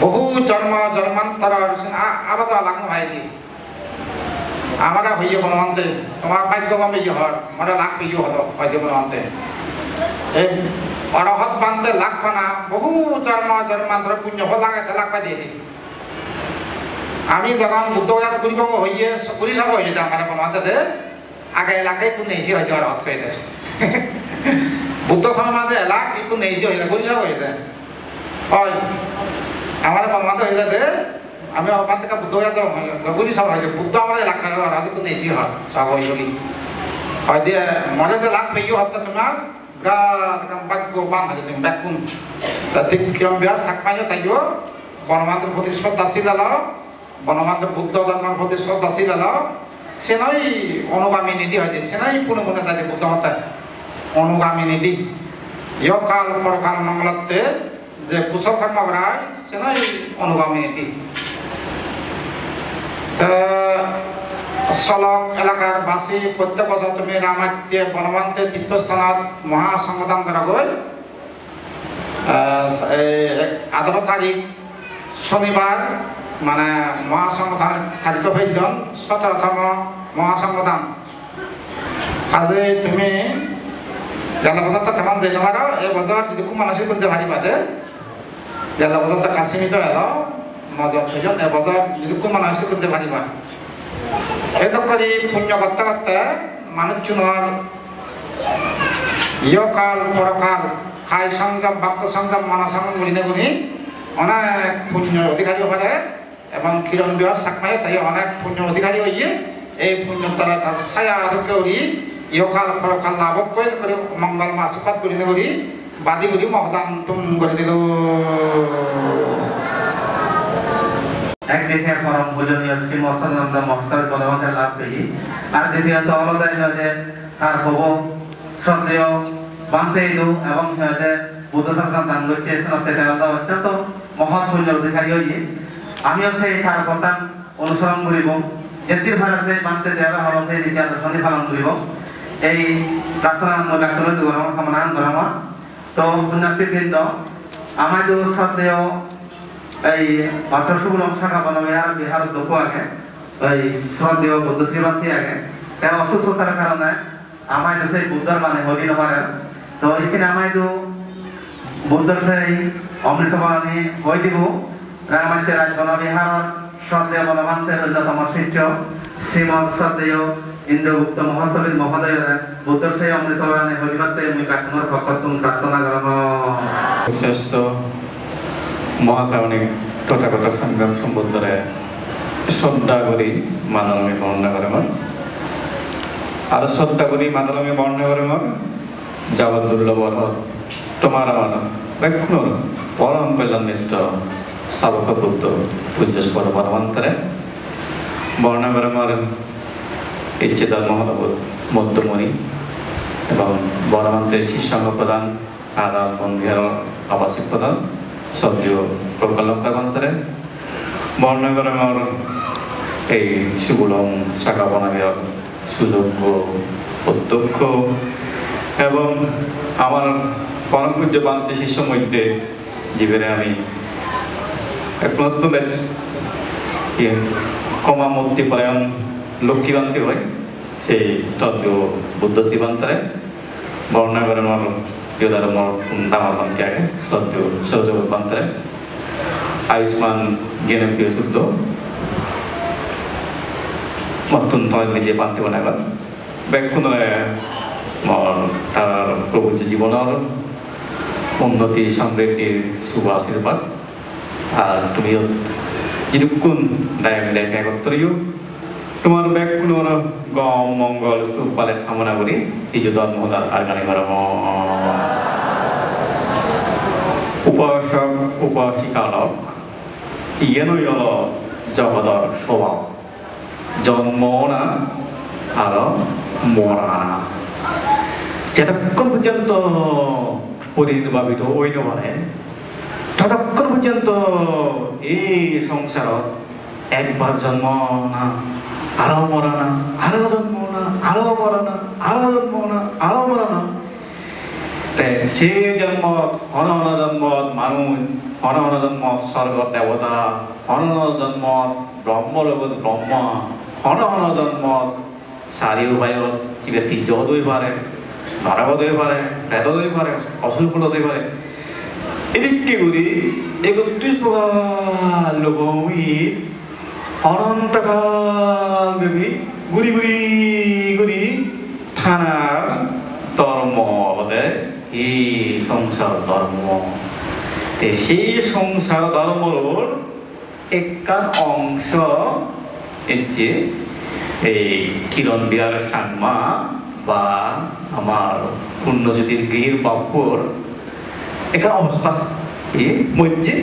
বহু জন্ম জন্মান্তর আবার তো লাগনো হয়নি আমরা হইয়ে বনমান্তে তোমার ভাগ্য কমে হর মরা লাখ পেয়ে হতো হয়তো বনমান্তে এই অরহত বানতে লাগবে না বহু জন্ম জন্মান্তর পুণ্য হল লাগাইতে লাগবা দিয়ে দিই আমি যখন বুদ্ধগয়াত করিব হইয়ে করি যাব হয়ে যায় আমার বনমান্তে আগে এলাকায় কোন এসে হয়তো অরহত করে দেয় বুদ্ধ সময় মাঝে এলাক কোন এসে হয়ে যায় করি যাব হয়ে যায় হয় আমার বনমান্তে হয়ে যায় আমি ওখান থেকে বুদ্ধগয়াত বুঝি সব হয়েছে বুদ্ধ আমার এলাকায় হয়তো কোন এসে হয় সব হয়ে গেলি হয়তো মনে যে লাখ পেয়ে হত্যা তোমার বাক্য বান হয়ে তুমি ব্যাকুন ঠিক কিরম বিহার সাকমাইও থাকবো বনমান্তের প্রতি শ্রদ্ধাশীল এলাও বনমান্তের বুদ্ধ ধর্মের প্রতি শ্রদ্ধাশীল এলাও সে নয় অনুগামী নীতি হয়েছে সে নয় পুনে পুনে চাইছে বুদ্ধ হত্যায় অনুগামী নীতি ইহকাল পরকাল মঙ্গলত্বে যে কুশল কর্ম করায় সে নয় অনুগামী নীতি সলক এলাকার বাসী প্রত্যেক বছর তুমি রামাত্যে বনমান্তে তীর্থস্থানত মহাসংগদান করা গই 18 তারিখ শনিবার মানে মহাসংগদান তারিখ হইজন 17তম মহাসংগদান আজে তুমি গেল বছর তো তেমন যাই তোমার এই বছর যদি খুব মানসিক করতে ভারি বাদে গেল বছর তো কাশ্মীর এলো মজা হইজন এ বছর যদি খুব মানসিক করতে ভারি বা এত করে পুণ্য করতে করতে মানুষজনের ইহকাল পরকাল খাই সংযম বাক্য সংযম মন সংযম গুলি গুলি অনেক পুণ্য অধিকারী হয়ে এবং কিরণ বিহার সাকমাই তাই অনেক পুণ্য অধিকারী হইয়ে এই পুণ্য তারা তার ছায়া আদরকে উড়ি ইহকাল পরকাল লাভ করে মঙ্গল আশীর্বাদ করি করি বাদী করি মহদান তুম করে দিল একদিকে পরম পূজনীয় শ্রী মৎস্যানন্দ মহাশয় বনমান্তের লাভ পেয়ে আর দ্বিতীয়ত অলদায় যে তার প্রভু শ্রদ্ধেয় বানতে ইলু এবং সিহঁতে বুদ্ধ শাসন দান করছে সেনাতে অত্যন্ত মহৎ পুণ্যের অধিকারী হইয়ে আমিও সেই তার কথা অনুসরণ করিব যেতির ভাড়া সেই বানতে যাবে হল সেই নীতি আদর্শনী পালন করিব এই প্রার্থনা ডাক্তার গরম কামনা গরম তো পুণ্যার্থীবৃন্দ আমার যে শ্রদ্ধেয় এই অর্থসুগুলম শাখা বনবিহার বিহার দুঃখ আগে ওই শ্রদ্ধেয় বুদ্ধ শ্রীমন্তী আগে তাই অসুস্থতার কারণে আমার সেই বুদ্ধর মানে হরি নপারে তো এখানে আমার বুদ্ধর সেই অমৃতবাণী হয়ে দিব রামায়ণ রাজ বনবিহার শ্রদ্ধেয় বনমান্তের অন্যতম শিষ্য শ্রীমৎ শ্রদ্ধেয় ইন্দ্রগুপ্ত মহাস্থলীর মহোদয় বুদ্ধর সেই অমৃতবাণী হরিবাতে মুই কাকুমার ভক্তম প্রার্থনা করব শ্রেষ্ঠ মহাকারণিক তথাগত সংগ্রাম সম্বন্ধে শ্রদ্ধা করি মানলমী বর্ণনা করে আর শ্রদ্ধা করি মানলমী বর্ণনা করে যাবৎ দুর্লভ তোমার আমার ব্যাকুণ পরম কল্যাণিত স্থাবক বুদ্ধ পূজ্যস্পর পরমান্তরে বর্ণনা করে ইচ্ছেদার মহানব মধ্যমণি এবং বনমান্তের শিষ্যাঙ্গ প্রদান আর বন্ধিয়ার আবাসিক প্রদান সক্রিয় প্রকল্পকারমান্তরে বর্ণগরমর এই সুগুলম শাখা বনাবিয়ার সুযোগ্য প্রত্যক্ষ এবং আমার পরম পূজ্য বান্তি শিষ্য মধ্যে জীবনে আমি একমাত্র কমা মুক্তিপরায়ণ লক্ষ্মীবান্তি হয় সেই শ্রদ্ধেয় বুদ্ধ শ্রীবান্তরে বর্ণগরমর প্রিয়ধর্মর দামার বান্তি আগে শ্রদ্ধেয় সহযোগ বান্তরে আয়ুষ্মান জ্ঞান প্রিয় শুদ্ধ মতুন তয় নিজে বান্তি বনাইবার ব্যাকুণে তার প্রভু জীবনের উন্নতি সমৃদ্ধির শুভ আশীর্বাদ আর তুমিও যিদুক্ষণ দায়ক ত্যাগ করিও তোমার ব্যাকুণর গম মঙ্গল সুখ পালে কামনা করি ইজু ধর্মদার আগামী বারম উপাসক উপাসিকালক ইয়েনই হল জগদর স্বভাব জন্ম না আর মরা না যতক্ষণ পর্যন্ত পরিভাবিত হইতে পারে ততক্ষণ পর্যন্ত এই সংসারত একবার জন্ম না আরো মরা না আরো জন্ম না আরো মরা না আরো জন্ম না আরো মরা না সেই জন্ম হন হন জন্মত মানুষ হন হন জন্মত স্বর্গ দেবতা হন হন জন্মত ব্রহ্ম লগত ব্রহ্ম হন হন জন্মত চাৰিওবায়ত কিবা তীৰ্যত হৈ পাৰে নৰকত হৈ পাৰে প্ৰেতত হৈ পাৰে অসুৰকুলত হৈ পাৰে এদিকে কৰি ৩১ প্ৰকাৰ লোকমি অনন্তকাল ব্যাপী ঘুরি ঘুরি ঘুরি থানার ধর্ম হলে এই সংসার ধর্ম সেই সংসার ধর্মর একটা অংশ হচ্ছে এই কিরণ বিহার সাংমা বা আমার পুণ্যজ্যোতির গৃহীর বাপুর একটা অবস্থা মধ্যে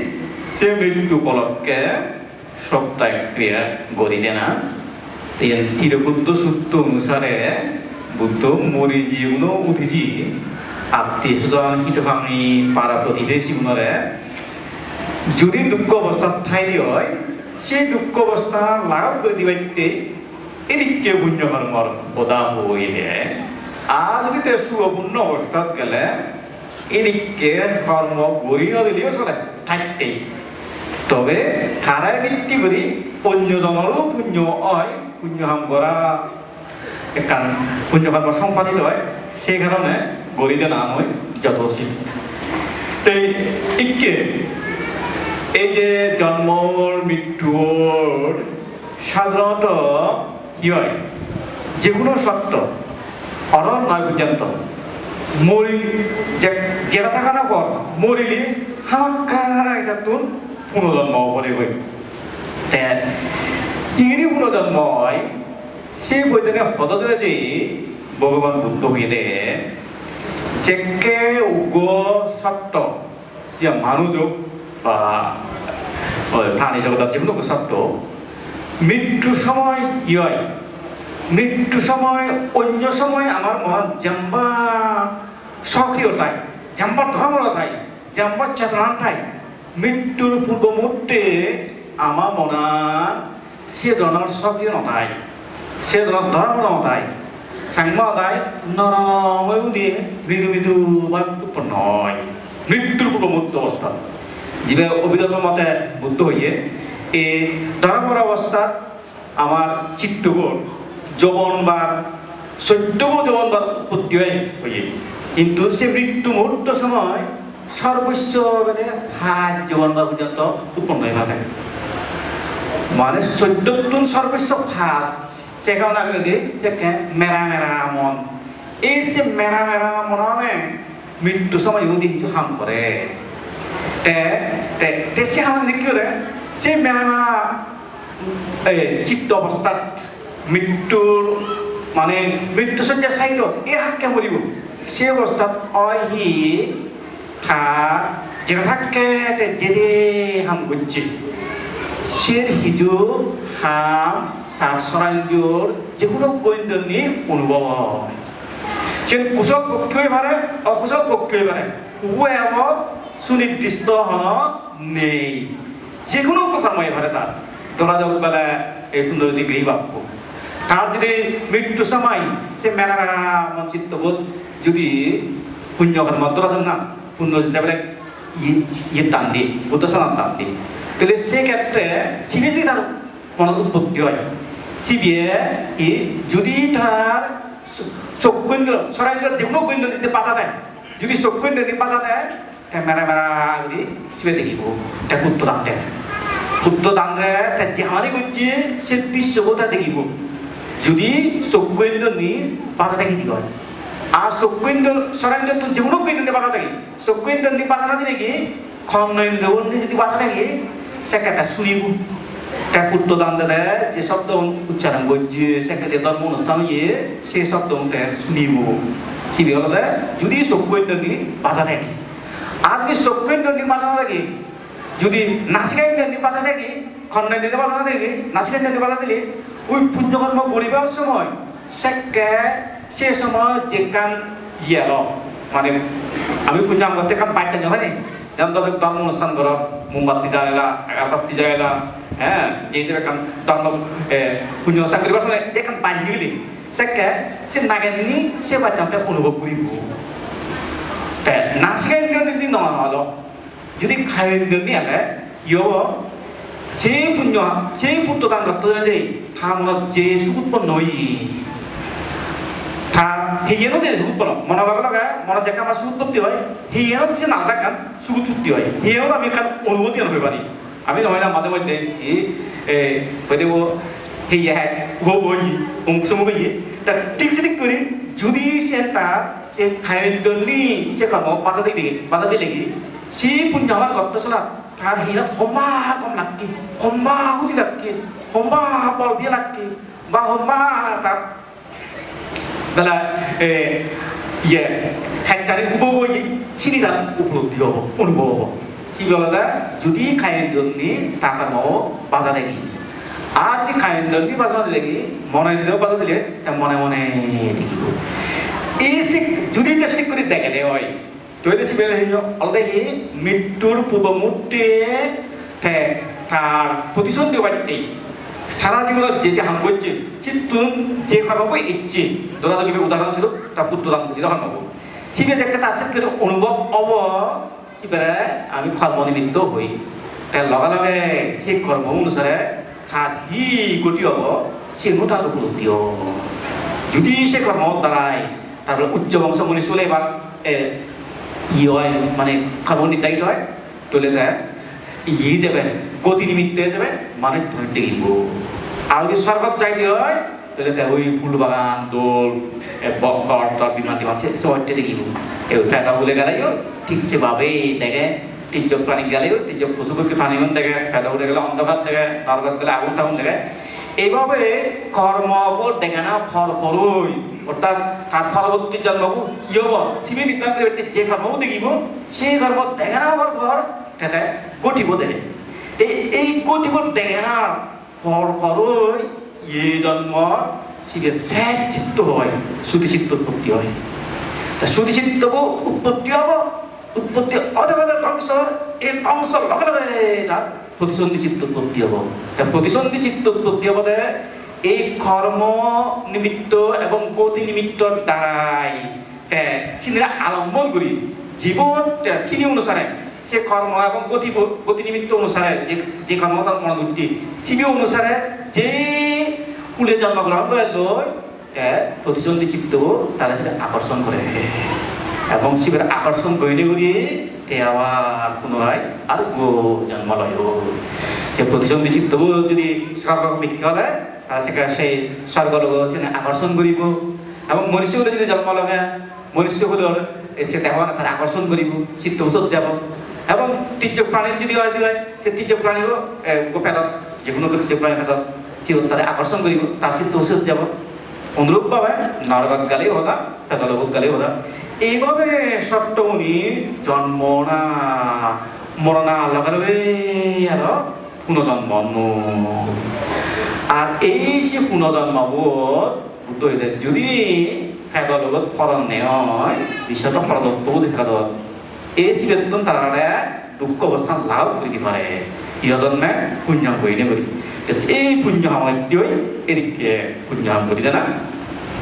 সে মৃত্যু উপলক্ষে সবটা ক্রিয়া করিলে না তিরবুদ্ধ সূত্র অনুসারে বুদ্ধ মরি জীবন উঠিছি আত্মীয় স্বজন হিতভাঙি পাড়া প্রতিবেশী জীবনরে যদি দুঃখ অবস্থা ঠাই হয় সেই দুঃখ অবস্থা লাভ করে দিবাইতে এদিকে পুণ্য কর্মর বোধা হইলে আর যদি তে সুপূর্ণ অবস্থা গেলে এদিকে কর্ম গড়ি নদিলেও চলে ঠাইতেই তবে ধারায় ভিত্তি করি অন্যজনেরও পুণ্য হয় পুণ্য হাম করা একখান পুণ্য কর্ম সম্পাদিত হয় সেই কারণে গরিতে না হয় যথোচিত এই যে জন্মর মৃত্যুর সাধারণত কি হয় যে কোনো সত্য অনর নয় পর্যন্ত মরি যেটা থাকা না পর মরিলি হাক্কার এটা তোর পুনর্জন্ম বলে বই ইংরেজি পুনর্জন্ম হয় সে বইতে হতজনে যে ভগবান বুদ্ধ হইলে যেকে উগ্র সত্য মানুষ হোক বা প্রাণী জগৎ যে কোনো সত্য মৃত্যুর সময় কি হয় মৃত্যুর সময় অন্য সময় আমার মন জাম্বা সক্রিয় ঠাই জাম্বার ধর্ম ঠাই জাম্বার চেতনা ঠাই মৃত্যুর পূর্ব মুহূর্তে আমার মনা সে ধরনের সক্রিয় নথাই সে ধরনের ধর্ম নথাই সাংমা দায় নরময় দিয়ে মৃদু মৃদু বা উৎপন্ন হয় মৃত্যুর পূর্ব মুহূর্ত অবস্থা যে অভিধর্মের মতে বুদ্ধ হইয়ে এই ধর্মের অবস্থা আমার চিত্তগুণ যৌবনবার সত্যগুণ যৌবনবার উৎপত্তি হয়ে কিন্তু সে মৃত্যু মুহূর্ত সময় সর্বোচ্চ হাত যৌবনবার পর্যন্ত উৎপন্ন হয়ে থাকে মানে 14 গুণ সর্বোচ্চ ফাঁস সে কারণে আমি যদি মেরা মেরা মন এই সে মেরা মেরা মনে মৃত্যু সময় যদি কিছু হাম করে সে হাম কি করে সে মেরা মেরা চিত্ত অবস্থা মৃত্যুর মানে মৃত্যু সজ্জা চাইল এই হাতকে মরিব সে অবস্থা অহি থা যেটা থাকে যে হাম করছে সে হিজু হাম তার সরাঞ্জোর যে কোনো গৈন্দনী অনুভব হয় সে কুশল পক্ষে হয়ে পারে অকুশল পক্ষে হয়ে পারে উভয় এমন সুনির্দিষ্ট হন নেই যে কোনো কর্ম হয়ে পারে তার দোলাযোগ বেলা এই সুন্দর গৃহী বাক্য তার যদি মৃত্যু সময় সে মেলা মেলা মন চিত্তবোধ যদি পুণ্য কর্ম দোলাযোগ না পুণ্য বেলা ইয়ে টান দিয়ে বুদ্ধসান টান দিয়ে তাহলে সেক্ষেত্রে সিবিএ তার মনত উৎপত্তি হয় সিবিএ যদি তার চক্ষুন্দ্র সরাইন্দ্র যে কোনো কেন্দ্র দিতে বাধা দেয় যদি চক্ষুন্দ্র দিয়ে বাধা দেয় মেরা মেরা যদি সিবিএ দেখিব তা পুত্র দান দেয় পুত্র দান দেয় তা যাহারি করছে সে দৃশ্যতা দেখিব যদি চক্ষুন্দ্র নিয়ে বাধা দেখি দিতে হয় আর চক্ষুন্দ্র সরাইন্দ্র তো যে কোনো কেন্দ্র বাধা দেখি চক্ষুন্দ্র নিয়ে বাধা না দিলে কি খন্ডেন্দ্র যদি বাধা দেখি সেটা শুনিব তার পুত্র দান দেয় যে শব্দ উচ্চারণ করছে সেক্ষেত্রে ধর্ম অনুষ্ঠান ইয়ে সেই শব্দ শুনিব সিবি হলে যদি চক্ষুন্দ্র নিয়ে বাধা দেখি আর যদি চক্ষুন্দ্র নিয়ে বাধা দেখি যদি নাসিকাইন্দ্র নিয়ে বাধা দেখি খন্ডেন্দ্র বাধা দেখি নাসিকাইন্দ্র নিয়ে বাধা দিলে ওই পুণ্যকর্ম করিবার সময় সে সময় যেখান ইয়েল মানে আমি পুণ্য করতে কারণ বাইকটা জানাই যেমন ধর্ম অনুষ্ঠান কর মোমবাতি জ্বালাইলা এগারবাতি জ্বালাইলা হ্যাঁ যে ধর্ম পুণ্য অনুষ্ঠান করিবার সময় যেখান বান্ধি গেলি সে নাগেননি সে বাচ্চাটা অনুভব করিব 나시가 있는 나와도 যদি 가인들이 아래 요 세분요 세분도단 것들이 다음으로 제수급번 너희 다 해예는 돼 수급번 뭐나가라가 뭐나 제가 막 수급번 되어요 해예는 진 나가간 수급번 되어요 해예는 아미간 অনুমতি는 হইবানি আমি নয়না মাঝে মধ্যে 그리고 해야 뭐뭐이 옹수목이 딱 틱스틱 그리 যদি সে তা সে 가인들이 সে কাম বাজাদিলেগি si punyawan kau tu salah hari ini homma kau laki homma usi laki homma bol dia laki bah homma tak dalam ya hekcari ubo sini dah upload dia ubo si balada jadi kain dulu tak mau bazar lagi आज kain dulu bazar lagi mana itu bazar lagi mana dikibu isi jadi testik kuri dek ada oi Tuh sebenarnya already mitur pubamutte tar position diwatti সারা জীবন যে হাম করছে চিত্তুন যে খাবো ইচ্ছে ধরা দিবে উদাহরণ ছিল তা পুত্রদান বুদ্ধি তখন পাবো সিবে যে একটা আছে কিন্তু অনুভব অব সিবেরে আমি কর্মনিমিত্ত হই তাই লগালগে সে কর্ম অনুসারে হাতি গতি হব সে নোটার উপলব্ধি যদি সে কর্ম দ্বারাই তারপরে উচ্চ বংশ মনে চলে এবার হয় মানে খাবো নিতাই হয় তোলে যায় ইয়ে যাবে গতি নিমিত্ত হয়ে যাবে মানে ধরতে গিব আর যদি স্বর্গত চাইতে হয় তাহলে ওই ফুল বাগান দোল বকর তর বিমান দিমান সবটা দেখিব এই ফেটা বলে গেলেও ঠিক সেভাবে দেখে তির্যক প্রাণী গেলেও তির্যক পশু পক্ষী প্রাণীগণ দেখে ফেটা বলে গেলে অন্ধকার দেখে নরকার গেলে আগুন টাগুন দেখে এইভাবে কর্ম দেখে না ফল ফলই অর্থাৎ তার ফলবর্তী জন্মবু কি হব শিবে বিদ্যাঙ্গের ব্যক্তি যে কর্মও দেখিব সেই কর্ম দেখে না হওয়ার পর তাহলে গঠিব দেখে এই গঠিব দেখে না ফল ফলই এই জন্ম শিবের স্যাট চিত্ত হয় শ্রুতি চিত্ত উৎপত্তি হয় তা শ্রুতি চিত্ত উৎপত্তি হব উৎপত্তি অধগত ধ্বংস এই ধ্বংস লগে লগে তার প্রতিসন্ধি চিত্ত উৎপত্তি হব তা প্রতিসন্ধি চিত্ত উৎপত্তি হব এই কর্ম নিমিত্ত এবং গতি নিমিত্তর দ্বারাই সিনেরা আলম্বন করি জীবন সিনি অনুসারে সে কর্ম এবং গতি নিমিত্ত অনুসারে যে কর্মতার মনোবৃত্তি শিবি অনুসারে যে কুলে জন্মগ্রহণ করে লই প্রতিসন্ধি চিত্ত তারা সেটা আকর্ষণ করে এবং শিবের আকর্ষণ করিলে করি আবার পুনরায় আর জন্ম লয় সে প্রতিসন্ধি চিত্ত যদি স্বর্গ মিথ্যা হলে তারা সেখানে সেই স্বর্গলোক সেখানে আকর্ষণ করিব এবং মনুষ্য হলে যদি জন্ম লগে মনুষ্য হলে সে দেওয়া তারা আকর্ষণ করিব চিত্ত ওষুধ যাব এবং তির্যক প্রাণীর যদি হয় সে তির্যক প্রাণীরও পেটত যে কোনো তির্যক প্রাণী পেটত চির তারা আকর্ষণ করিব তার চিত্ত ওষুধ যাব অনুরূপভাবে নরগত গালেও হতা পেটলবোধ গালেও হতা এইভাবে সপ্তমুনি জন্ম না মরণা লগালগে আর পুনর্জন্ম আর এই সে পুনর্জন্মবোধ বুদ্ধ হইলে যদি পেটলবোধ ফলন নেয় বিষয়টা ফলদত্ত দেখা দত এই শিবেতন তারা দুঃখ অবস্থান লাভ করিতে পারে ইহজন্মে পুণ্য করিলে করি এই পুণ্য সামগ্রী এদিকে পুণ্য করি না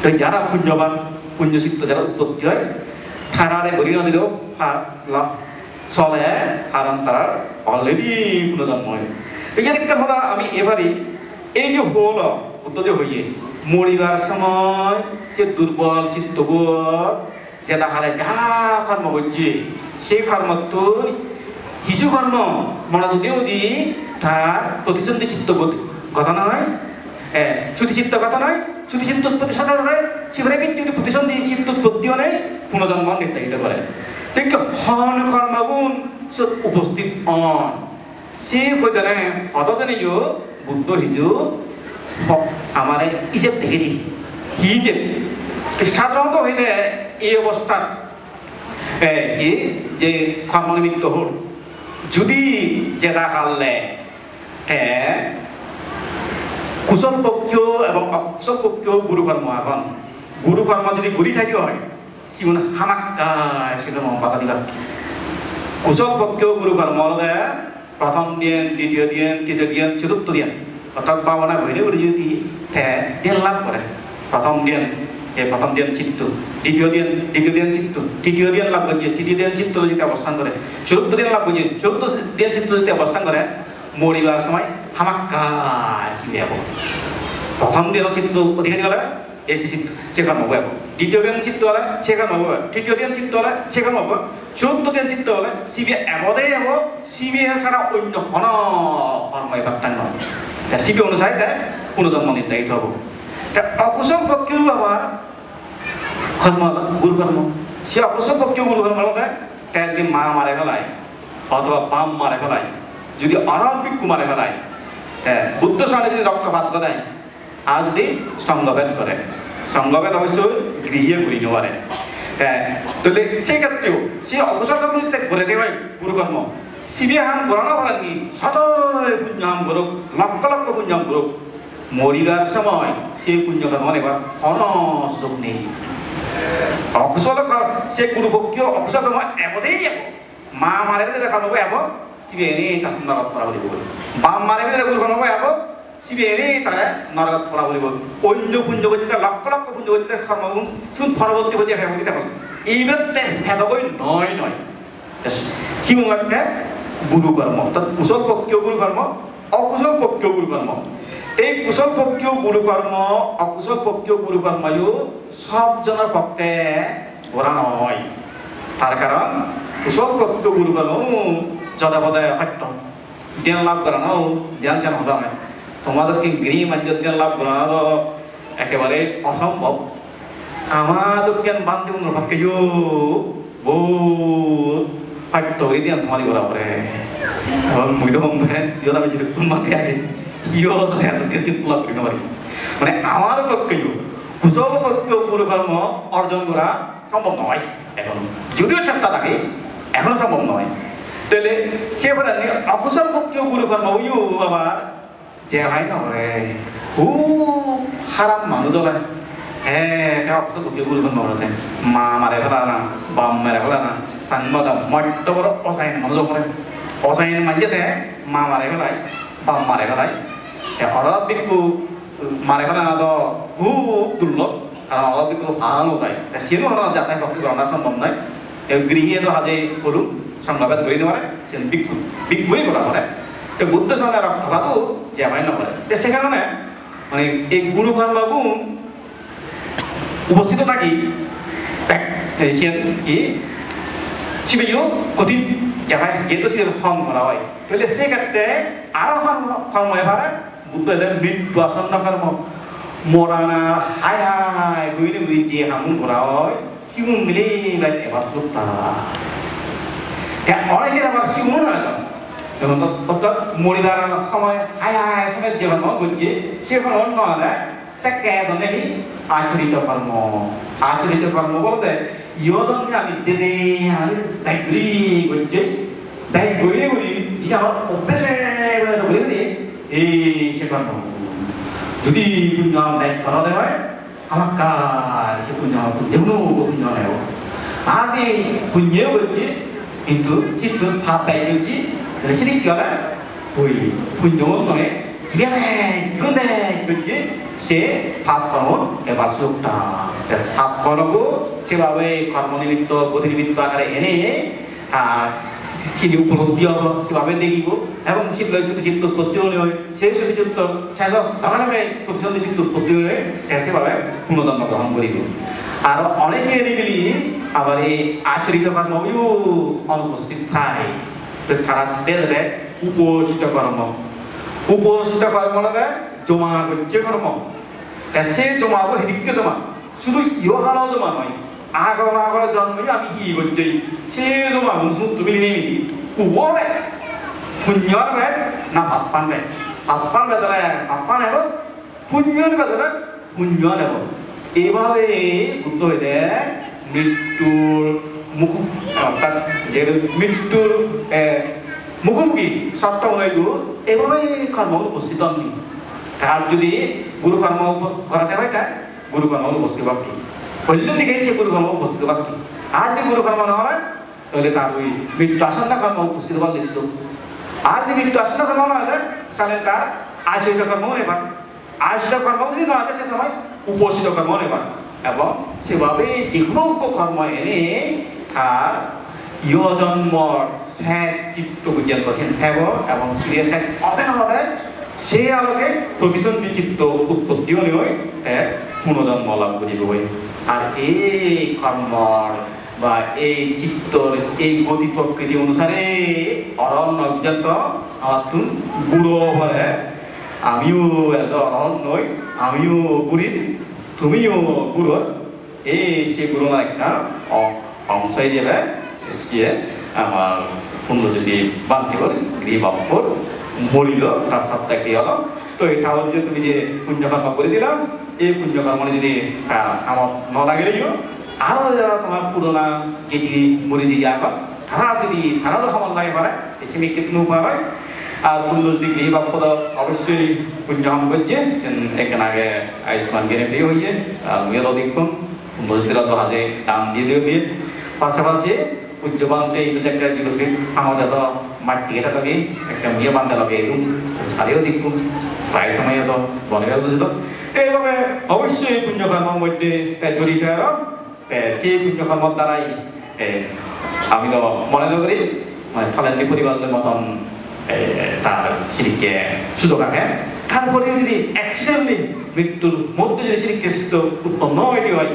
তো যারা পুণ্যবান পুণ্যসিদ্ধ যারা উৎপত্তি হয় তারারে করি না দিলেও চলে কারণ তারা অলরেডি পুনর্জন্ম হয় এই একটা কথা আমি এবারই এই যে হল বুদ্ধ যে হইয়ে মরিবার সময় সে দুর্বল চিত্তবোধ যেটা হারে যা কর্ম করছে সেই কর্মটোর হিজু কর্ম মনে যদিও দি তার প্রতিসন্ধি চিত্ত কথা নয় শ্রুতি চিত্ত কথা নয় শ্রুতি চিত্ত উৎপত্তি সাথে হয় শিবরে ব্যক্তি প্রতিসন্ধি চিত্ত উৎপত্তিও নেই পুনর্জন্ম নির্ধারিত করে ঠিক হন কর্মগুণ উপস্থিত অন সে কইতানে অতজনে বুদ্ধ হিজু আমার ইজেব দেখে দি হিজেব সাধারণত হইলে এই অবস্থা যে কর্মনিমিত্ত হল যদি যেটা কালে কুশল পক্ষীয় এবং অকুশল পক্ষীয় গুরুকর্ম এখন গুরুকর্ম যদি গুরি থাকি হয় সিমন হামাক্কায় সেটা বাধা দিবা কুশল পক্ষীয় গুরুকর্ম হলে প্রথম দিন দ্বিতীয় দিন তৃতীয় দিন চতুর্থ দিন অর্থাৎ পাবনা ভৈরে উড়ি যদি দিন লাভ করে প্রথম দিন প্রথম ধ্যান চিত্ত, দ্বিতীয় ধ্যান চিত্ত, তৃতীয় ধ্যান লাভ করছে, তৃতীয় ধ্যান চিত্ত যদি অবস্থান করে, চতুর্থ ধ্যান লাভ করছে, চতুর্থ ধ্যান চিত্ত যদি অবস্থান করে, মরিবার সময় হামাক্কা চিবে যাব। প্রথম ধ্যান চিত্ত অধিকারী হলে এই চিত্ত সেখানে হবো, দ্বিতীয় ধ্যান চিত্ত হলে সেখানে হবো, তৃতীয় ধ্যান চিত্ত হলে সেখানে হবো, চতুর্থ ধ্যান চিত্ত হলে সিবি এমদে যাব, সিবি ছাড়া অন্য ঘন কর্ম এবার নয়। সিবি অনুসারে তাই পুনর্জন্ম নির্ধারিত হবো। অকুশল পক্ষেও আবার কর্ম গুরু কর্ম, সে অকুশল পক্ষেও গুরু কর্ম হলে একদিন মা মারে ফেলায় অথবা বাম মারে ফেলায়, যদি অরল ভিক্ষু মারে ফেলায়, বুদ্ধ সামনে যদি রক্তপাত করে আর যদি সঙ্গভেদ করে, সঙ্গভেদ অবশ্যই গৃহে ঘুরিতে পারে। তাহলে সেক্ষেত্রেও সে অকুশল কর্ম যদি করে দেয় গুরুকর্ম, শিবির হাম গণনা করেননি, শতই পুণ্যহাম করুক, লক্ষ লক্ষ পুণ্যহাম করুক, মরিবার সময় সেই পুণ্যকর্ম এবার কোনো সুযোগ নেই। অকুশল সে গুরুপক্ষীয় অকুশল কর্ম এমতেই যাব, মা মারে গেলে কর্ম এব শিবে এনেই তার নরক পড়া বলিব, বাম মারে গেলে গুরু কর্ম এব শিবে এনেই তারা নরক পড়া বলিব। অন্য পুণ্য করতে লক্ষ লক্ষ পুণ্য করতে কর্মগুণ শুধু পরবর্তী হচ্ছে ভেবতি থাকুন, এইবার ভেদবই নয় নয় শিবকে গুরুকর্ম, অর্থাৎ কুশল পক্ষীয় গুরুকর্ম, অকুশল পক্ষীয় গুরুকর্ম। এই কুশল পক্ষীয় গুরুকর্ম অকুশল পক্ষীয় গুরুকর্মও সবজনের পক্ষে করা নয়। তার কারণ কুশল পক্ষীয় গুরুকর্ম যদাপদায় সত্য, জ্ঞান লাভ করানো জ্ঞান চ্যান হতো নয়। তোমাদেরকে গৃহ মাঞ্জ জ্ঞান লাভ করানো একেবারে অসম্ভব। আমাদের জ্ঞান বান্ধব পক্ষেও বহুত সত্য এই জ্ঞান সমাধি করা পরে মই তো ইয়ত আমি যদি তোমাকে আগে মানে আমার পক্ষেও কুশল পক্ষীয় গুরুকর্ম অর্জন করা সম্ভব নয় এখন, যদিও চেষ্টা থাকে এখনো সম্ভব নয়। তাহলে সে বলে অকুশল পক্ষীয় গুরুকর্ম ওইও আবার যে হয় না খুব খারাপ মানুষ হলে অকুশল পক্ষীয় গুরুকর্ম বলতে মা মারে ফেলা না, বাম মেরে ফেলা না, সাংবাদ মধ্য বড় অসাইন মানুষ করে, অসাইন মাঝেতে মা মারে ফেলায় বাম মারে ফেলায়। অরব ভিক্ষু মারে ফেলা না তো খুব দুর্লভ, আর অরব ভিক্ষু ভালো যায় সেও যাতায়াত পক্ষে করা সম্ভব নয়। গৃহে তো হাজে করুক সংঘাত করে নেওয়ারে সে ভিক্ষু ভিক্ষুই করা পড়ে। তো বুদ্ধ সঙ্গে রক্তপাতও যেভাবে না পড়ে, সে কারণে মানে এই গুরুকর্মগুণ উপস্থিত থাকি কি শিবেও কঠিন যেভাবে যেহেতু সে হম করা হয়, তাহলে সেক্ষেত্রে আরো কর্ম এবার বুদ্ধ এদের মৃত্যু আসন্ন কর্ম মরানা হাই হাই গুইনে গুই যে হামুন করা হয় শিবুন মিলে এবার সুতা অনেকের আবার শিবুন যেমন মরিবার সময় হাই হাই সময় যে কর্ম করছে সে কর্ম নয় সেকে ধরে আচরিত কর্ম। আচরিত কর্ম বলতে ইয়জনকে আমি যে আমি দায়িত্বী করছে দায়িত্ব করে বলি যে আমার অভ্যাসে বলে দিই এই সে কর্ম যদি পুণ্য দায়িত্ব করা হয় আমার কাজ সে পুণ্য যেমন পুণ্য নেব আর এই পুণ্যও করছে কিন্তু চিত্ত ভাব দায়িত্ব করছি সেটি কি হলে ওই পুণ্য নয় করছে সে ভাব কর্ম এবার সুখটা ভাব কর্ম সেভাবে কর্মনিমিত্ত গতিনিমিত্ত আকারে এনে চিনি উপলব্ধি হব সেভাবে দেখিব এবং শিবলয় যদি চিত্ত উৎপত্তি হলে হয় সেই যদি চিত্ত শেষ নামে প্রতিসন্ধি চিত্ত উৎপত্তি হলে সেভাবে পুনর্জন্ম গ্রহণ করিব। আর অনেকে এদিকে আবার এই আচরিত কর্মও অনুপস্থিত থাকে তারা দেখলে উপস্থিত কর্ম, উপস্থিত কর্ম লাগে জমা করছে কর্ম, সে জমা হিদিকে জমা শুধু ইহকালও জমা নয় আগর আগর জন্মে আমি কি করছি সে জমা তুমি নেই উবে পুণ্যর বেদ না পাপ্পান বেদ, পাপ্পান বেদলে পাপ্পা নেব পুণ্যর বেদলে পুণ্য নেব। এইভাবে বুদ্ধ হইতে মৃত্যুর মুখ অর্থাৎ যে মৃত্যুর মুখোমুখি সবটা হইতো এইভাবেই কর্ম উপস্থিত নেই। তার যদি গুরুকর্ম করাতে হয় তা গুরুকর্ম উপস্থিত বাকি হইলে দিকে সে গুরুকর্ম উপস্থিত বাকি। আর যদি গুরুকর্ম না হয় তাহলে তার ওই মৃত্যু আসন্ন কর্ম উপস্থিত হওয়ার লিখিত। আর যদি মৃত্যু আসন্ন কর্ম না আছে তাহলে তার আচরিত কর্ম এবার আচরিত কর্ম যদি না আছে সে সময় উপস্থিত কর্ম এবার এবং সেভাবে যেকোনো কর্ম এনে তার ইয় জন্মর স্যার চিত্ত পর্যন্ত সেন থাকব এবং সিরিয়াস অতে সেই আলোকে প্রবিশন্তি চিত্ত উৎপত্তিও নয় পুনর্জন্ম লাভ করিব আর এই কর্মর বা এই চিত্তর এই গতি প্রকৃতি অনুসারে অরণ্য পর্যন্ত আমার বুড়ো বলে আমিও এত অরণ্য নই আমিও বুড়ি তুমিও বুড়ো এই সে বুড়ো একটা অংশ হিসেবে যে আমার সুন্দর যদি বান্ধি করে গৃহ বাপর মরিল তার সপ্তাহটি হলো তো এটা হল যে তুমি যে পুণ্যকর্ম করে দিলাম এই পুণ্যকর্ম যদি আমার ন লাগলেও আরো যারা তোমার পুরোনা যেটি মরে দিয়ে যাবে তারা যদি তারাও আমার লাগে পারে এসে কিন্তু উপায় হয় আর পুণ্য যদি গৃহ বাপদ অবশ্যই পুণ্য হম করছে এখানে আগে আয়ুষ্মান গ্যারেন্টি হইয়ে মেয়েরাও দেখুন মসজিদরা তো হাতে দাম দিয়ে দিয়ে পাশাপাশি উজ্জ্বলতে এই একটা দিবসে আমার যত মাটি এটা লাগে একটা মেয়ে বান্ধা লাগে এরকম তাদেরও দেখুন প্রায় সময় তো বলে বুঝতো এইভাবে অবশ্যই পুণ্যকর্মের মধ্যে জড়িত সেই পুণ্যকর্মের দ্বারাই আমি তো মনে করি মানে থালেন্দি পরিবারের মতন তার সিঁড়িকে সুযোগ রাখে তারপরে যদি অ্যাক্সিডেন্টলি মৃত্যুর মধ্যে যদি সিঁড়িকে উৎপন্ন হইতে হয়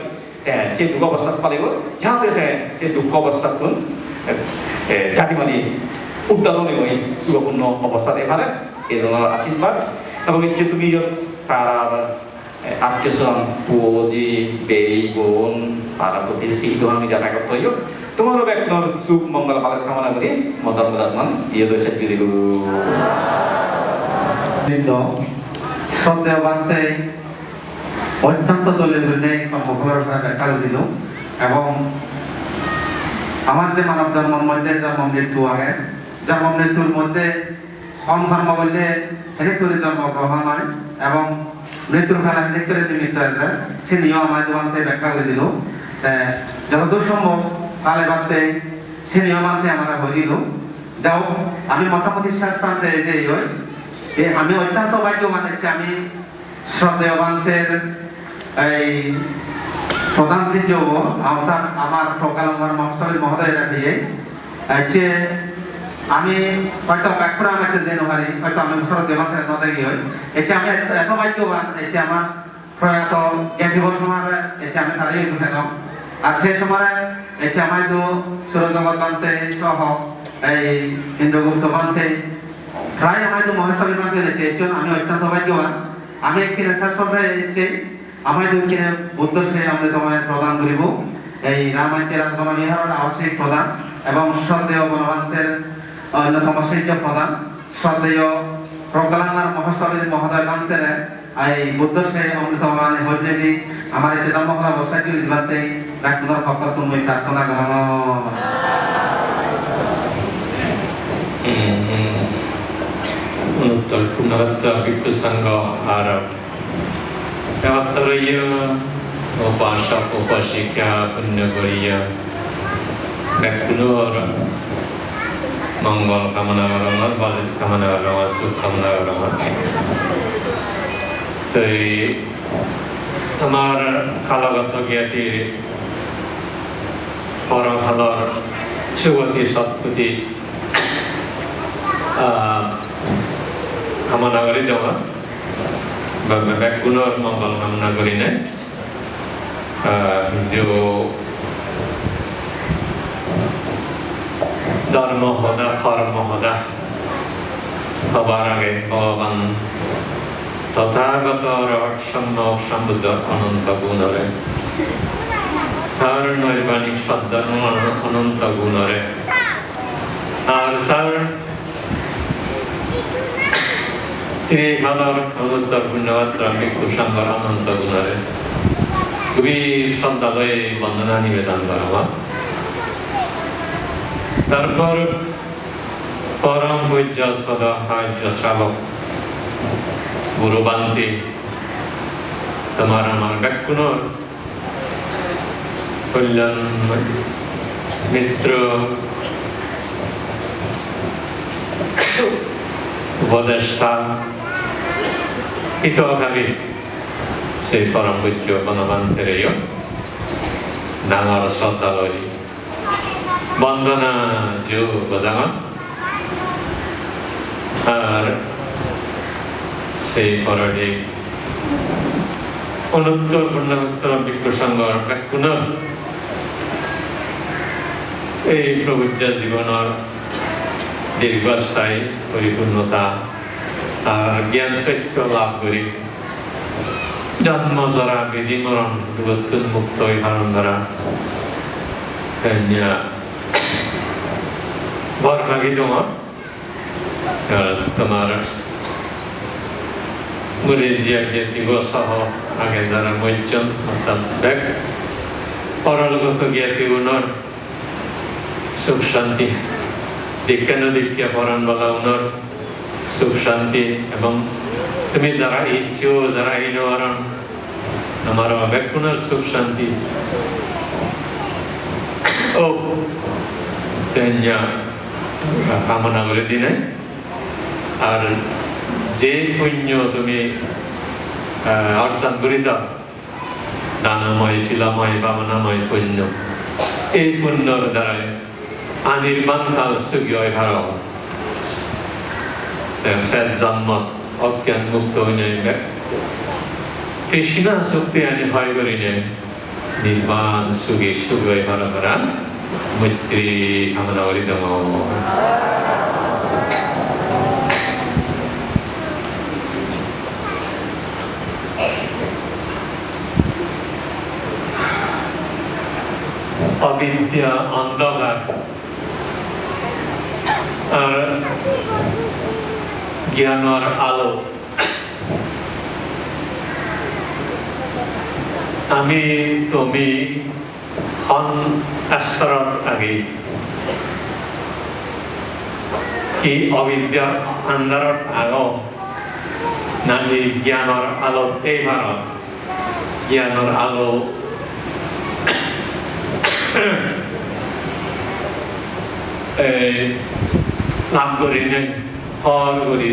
সেই দুঃখ অবস্থা পালিব যাতে সেই দুঃখ অবস্থা জাতিমানি উদ্দালনে হয়ে সুখপূর্ণ অবস্থা দেখালে এই ধরনের আশীর্বাদ এবং যে তুমি তার আত্মীয় স্বজন পুঁজি বেই বোন তারা প্রতিবেশী আমি যারা করতে হইব তোমারও একদম সুখ মঙ্গল ভালো কামনা করি মদার মদাতমান ইয়ে দোষে দিদি শ্রদ্ধেয় বান্তে অত্যন্ত দলীয় কর্মফলের দেখা দিল এবং আমার যে মানব জন্মের মধ্যে জন্ম মৃত্যু আগে জন্ম মৃত্যুর মধ্যে কম ধর্ম বললে হেরেক করে জন্মগ্রহণ হয় এবং মৃত্যুর ফেলা হেরেক করে নিমিত্ত আছে সে নিয়েও আমার জবানতে ব্যাখ্যা করে দিল যতদূর সম্ভব তালে বাদতে সে নিয়ম আনতে আমরা হইল যাও আমি মতামত বিশ্বাস প্রান্তে যে আমি অত্যন্ত ভাগ্যবান হচ্ছে আমি শ্রদ্ধেয় বান্তের এই প্রধান শিক্ষক আমার প্রকালম্বর মাস্টারের মহোদয় রাখিয়ে যে আমি হয়তো ব্যাখ্যা আমাকে যে নহারি হয়তো আমি শ্রদ্ধেয় বান্তের নদে গিয়ে এসে আমি এত ভাগ্যবান এসে আমার প্রয়াত জ্ঞান দিবস সময় এসে আমি তারই ঢুকালাম আর সে সময় এসে আমার তো সুরজগৎ বান্তে সহ এই ইন্দ্রগুপ্ত বান্তে প্রায় আমার তো মহাসভী বান্তে রয়েছে এর জন্য আমি অত্যন্ত ভাগ্যবান আমি একটি শেষ পর্যায়ে এসেছি আমার দুঃখে বুদ্ধ সে আমরা তোমায় প্রদান করিব এই রামায়ণের রাজবন বিহারের আবশ্যিক প্রদান এবং শ্রদ্ধেয় বনবান্তের অন্যতম শিল্প প্রদান শ্রদ্ধেয় প্রজ্ঞানার মহাসভীর মহোদয় বান্তের এই বুদ্ধ সে অমৃতমান হইলেজি আমার এই চেতন মহলা বসাইটি দিবাতে ডাক্তার পক্ষ তুমি প্রার্থনা করানো Untuk punawata bhikkhu sangha harap Evataraya upasak upasika punyagariya Bekkunur Manggol kamana karangan, balit kamana karangan, sukh kamana karangan Jadi Amar kalagata gyati Orang halar Sugati satputi কামনা করি দেওয়া বা ব্যাকুণর মঙ্গল কামনা করি না যে ধর্ম হদা কর্ম হদা হবার আগে ভগবান তথাগত রহস্যম্য সম্বুদ্ধ অনন্ত গুণরে তার নৈর্বাণিক সদ্ধান অনন্ত গুণরে আর তার তিনি হাজার অনন্ত পুণ্যমাত্রা ভিক্ষু সংঘর অনন্ত গুণরে খুবই শ্রদ্ধালয়ে বন্দনা নিবেদন করা তারপর পরম পূজ্যাস্পদ হাজ্য শ্রাবক গুরু বান্তি তোমার আমার ব্যাকুণর কল্যাণ মিত্র উপদেষ্টা হিতকারী সেই পরম পূজ্য বনবান্তের ডাঙৰ শ্ৰদ্ধা কৰি বন্দনা জু বজাঙত আর সেই পরডে অনুত্তর পূর্ণাত্তর ভিক্ষু সংঘর ব্যাকুণৰ এই প্ৰভুজ্য জীৱনৰ দীৰ্ঘস্থায়ী পৰিপূৰ্ণতা আর জ্ঞান সত্য লাভ কৰি জন্ম জৰা বিধি মৰণ দুৰ্গত মুক্ত হৈ ভাৰণ ধৰা বৰ ভাগি দঙৰ তোমার মুরিজিয়া জ্ঞাতিব সহ আগে যারা মৈজন অর্থাৎ ব্যাগ পরলোকত জ্ঞাতি উনর সুখ শান্তি দীক্ষা পরাণ বলা উনর সুখ শান্তি এবং তুমি যারা ইচ্ছো যারা ইনরণ আমার ব্যাকুণর সুখ শান্তি ও তেঞ্জা কামনা করে দিনে আর যে পুণ্য তুমি অর্জন করে যাও দানময় শিলাময় বামনাময় পুণ্য এই পুণ্যর দ্বারা আনির্বাণ কাল সুখী হয় ভারত শেষ জন্ম অজ্ঞান মুক্ত হয়ে তৃষ্ণা শক্তি আনি ভয় করি নে নির্বাণ সুখী সুখ হয় ভারতরা মৈত্রী কামনা করি দেব অবিদ্যা অন্ধকার আর জ্ঞানের আলো আমি তুমি অন্তরত আগে কি অবিদ্যা অন্ধকার আলো নাকি জ্ঞানের আলো এই ভারত জ্ঞানের আলো লাভ করি নেই ফল করি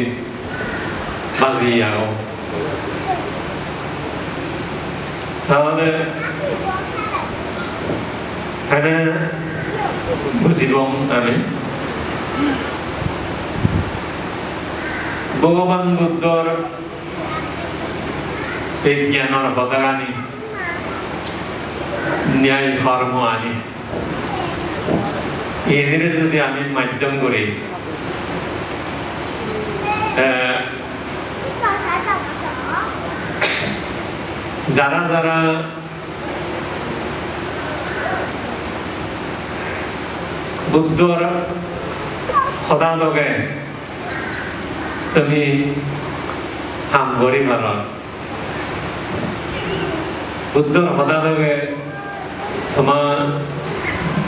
বাজি আও তাহলে এখানে বুঝিব আমি ভগবান বুদ্ধর এই জ্ঞানের পতাকানি ন্যায় ধর্ম আনি এদের যদি আমি মাধ্যম করি যারা যারা বুদ্ধর সদা লগে তুমি হাম গড়ি মার বুদ্ধর সদা লগে তোমার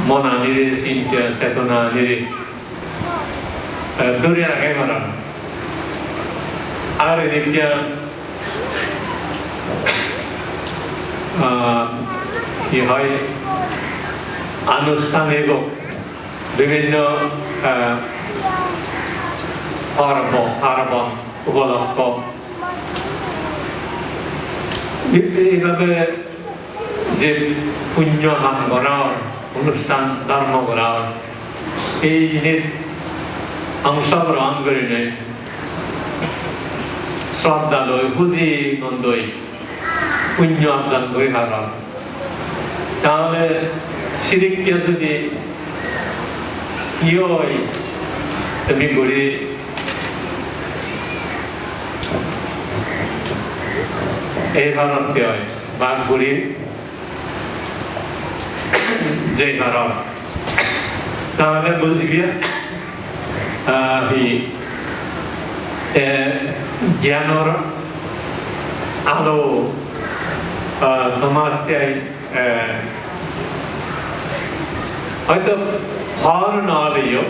মন আনিরে চিন্তা চেতনা আনিরে দূরে রাখে মারা আর এদিকে কি হয় আনুষ্ঠানিক বিভিন্ন পর্ব পার্বণ উপলক্ষ এইভাবে যে পুণ্য কাম করার অনুষ্ঠান ধর্ম করার এই জিনিস অংশগ্রহণ করে নেয় শ্রদ্ধা লই পুঁজি নন্দই পুণ্য অর্জন করে ভালো তাহলে সিরিককে যদি ইয় তুমি করি এই ভারতে হয় বাঘ করি যে ভারত তাহলে বুঝবি জ্ঞানের আলো তোমার হয়তো ফল না হলেও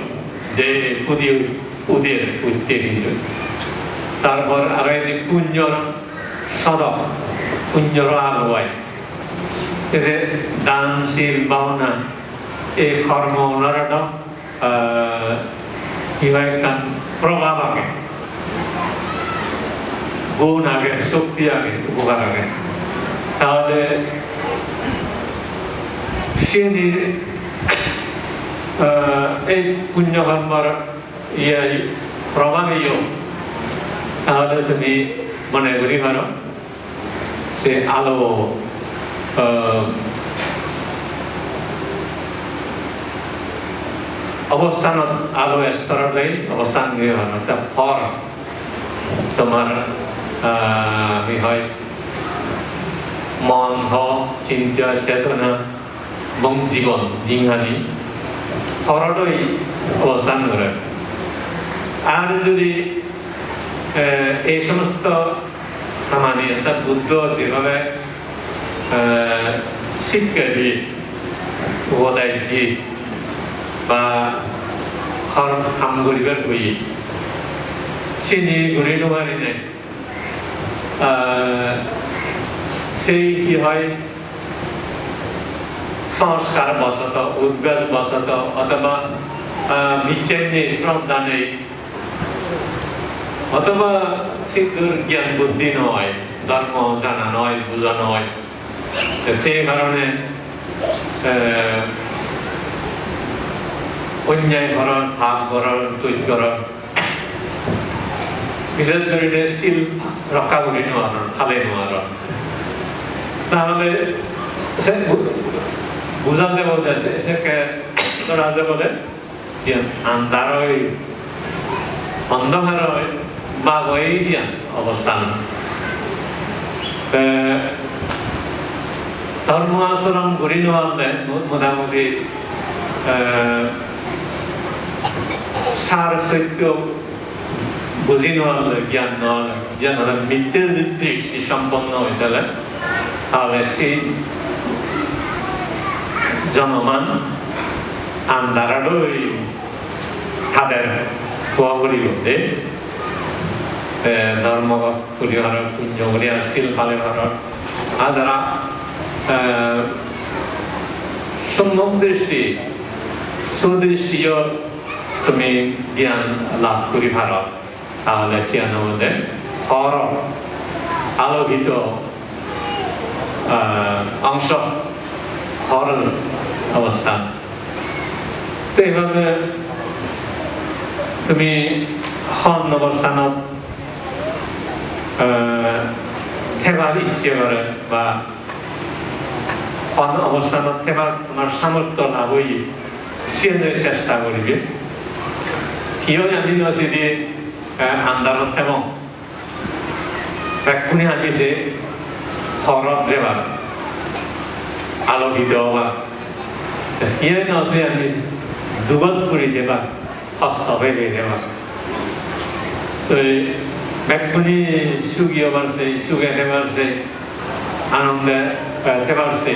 যে উদের উঠতে দিয়েছে তারপর আর এদিকে পুণ্যর সদক পুণ্যর আলো হয় যে দানশীল ভাবনা এই কর্ম ওনারা কি হয় একটা প্রভাব আগে গুণ আগে শক্তি আগে উপকার আগে তাহলে সিনি এই পুণ্যকর্মর প্রমাণীয় তাহলে তুমি মনে করি পারো সে আলো অবস্থান আলো স্তরলৈ অবস্থান দিয়ে হল তা ফর তোমার হয় মন হ চিন্তা চেতনা এবং জীবন জিংহানি ফরটই অবস্থান করে আর যদি এই সমস্ত খামানি অর্থাৎ বুদ্ধ যেভাবে শিক্ষা দিয়ে উপদায় দিয়ে বা ঘর কাম করিবার বই চিনি গুণিব পারি নাই সেই কি হয় সংস্কার বশত উদ্বেগ বশত অথবা নিশ্চয় শ্রদ্ধা নেই অথবা সিদ্ধুর জ্ঞান বুদ্ধি নয় ধর্ম জানা নয় বোঝা নয় সেই কারণে অন্যায় করার ভাব করার তৈরি করার বিশেষ করে শিল রক্ষা করি নেওয়ার ফালে নেওয়ার তাহলে সে বুঝাতে বলতেছে সেকে রাজে বলে আন্ধার অন্ধকার বা হয়েই যান অবস্থান ধর্ম আচরণ করি নেওয়ালে মোটামুটি সার সত্য বুঝি নেওয়ালে জ্ঞান নেওয়ালে জ্ঞান হলে মিথ্যের দৃষ্টি সম্পন্ন হয়ে গেলে তাহলে সেই জনমান আন্ধারালৈ তাদের খোয়া করিব দে ধর্ম পরিহার পুণ্য পরিহার শিল পালে ভারত আর যারা সম্যক দৃষ্টি সুদৃষ্টিও তুমি জ্ঞান লাভ করি ভারত তাহলে সিয়ানোর মধ্যে হর আলোকিত অংশ হর অবস্থান তো এইভাবে তুমি হন অবস্থানত থেবার ইচ্ছে করে বা হন অবস্থানত থেবার তোমার সামর্থ্য না হই সিয়ানোর চেষ্টা করবে কিয় আমি নছি দিয়ে আন্ধারত এবং এক্ষুনি আমি যে হরত যাবার আলোকিত হওয়া ইয়ে নছে আমি দুগত করে দেবা হস্ত হয়ে দেবা তো এক্ষুনি সুগিয়ে পারছে সুগাইতে পারছে আনন্দে পেতে পারছে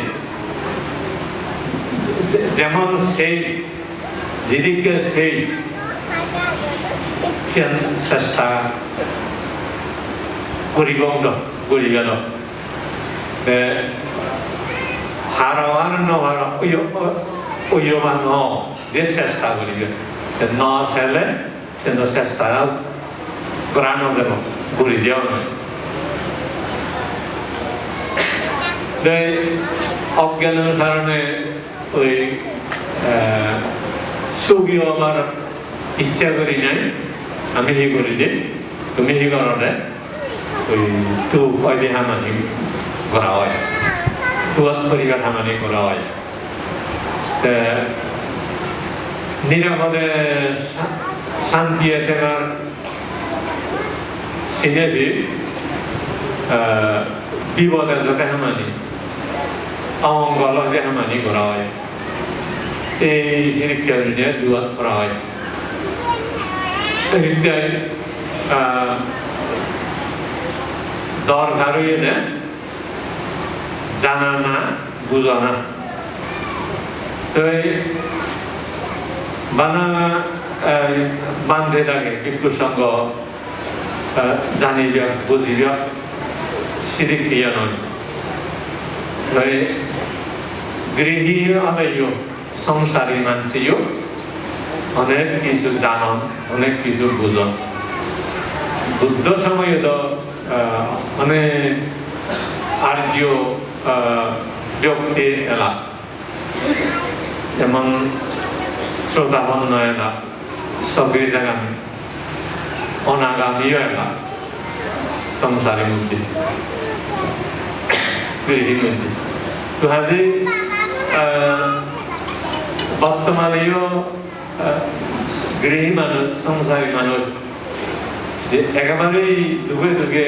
যেমন সেই যেদিকে সেই চেষ্টা করিব করি গেল হারার নহার ওইমান যে চেষ্টা করিবে ন ছেলে কিন্তু চেষ্টা করানো যাব করি দেওয়া নয় অজ্ঞানের কারণে ওই সুগিও আমার ইচ্ছা করি নাই আমি হি করি দে তুমি হি করতে ওই তু কয়দি হামানি করা হয় তুয়াত পরিবার হামানি করা হয় নিরাপদে শান্তি এতেকার চিনেছি বিপদে যাতে হামানি অমঙ্গল যে হামানি করা হয় এই শিক্ষা নিয়ে দুয়াত করা হয় দরকার হয়ে দেয় জানা না বুঝা না তো বানা বান্ধে থাকে কিন্তু সঙ্গ জানিবা বুঝিবা সিদিক দিয়া নয় গৃহী আলাইও সংসারী মানসিও অনেক কিছু জানন অনেক কিছু বুঝন বুদ্ধ সময়ে তো অনেক আর্য ব্যক্তি এলা যেমন শ্রোতা বন্নয়লা সবিদাগামী অনাগামীও এলা সংসারী মধ্যে গৃহীর মধ্যে তো হাজি বর্তমানেও গৃহী মানুষ সংসারী মানুষ যে একেবারেই যুগে যুগে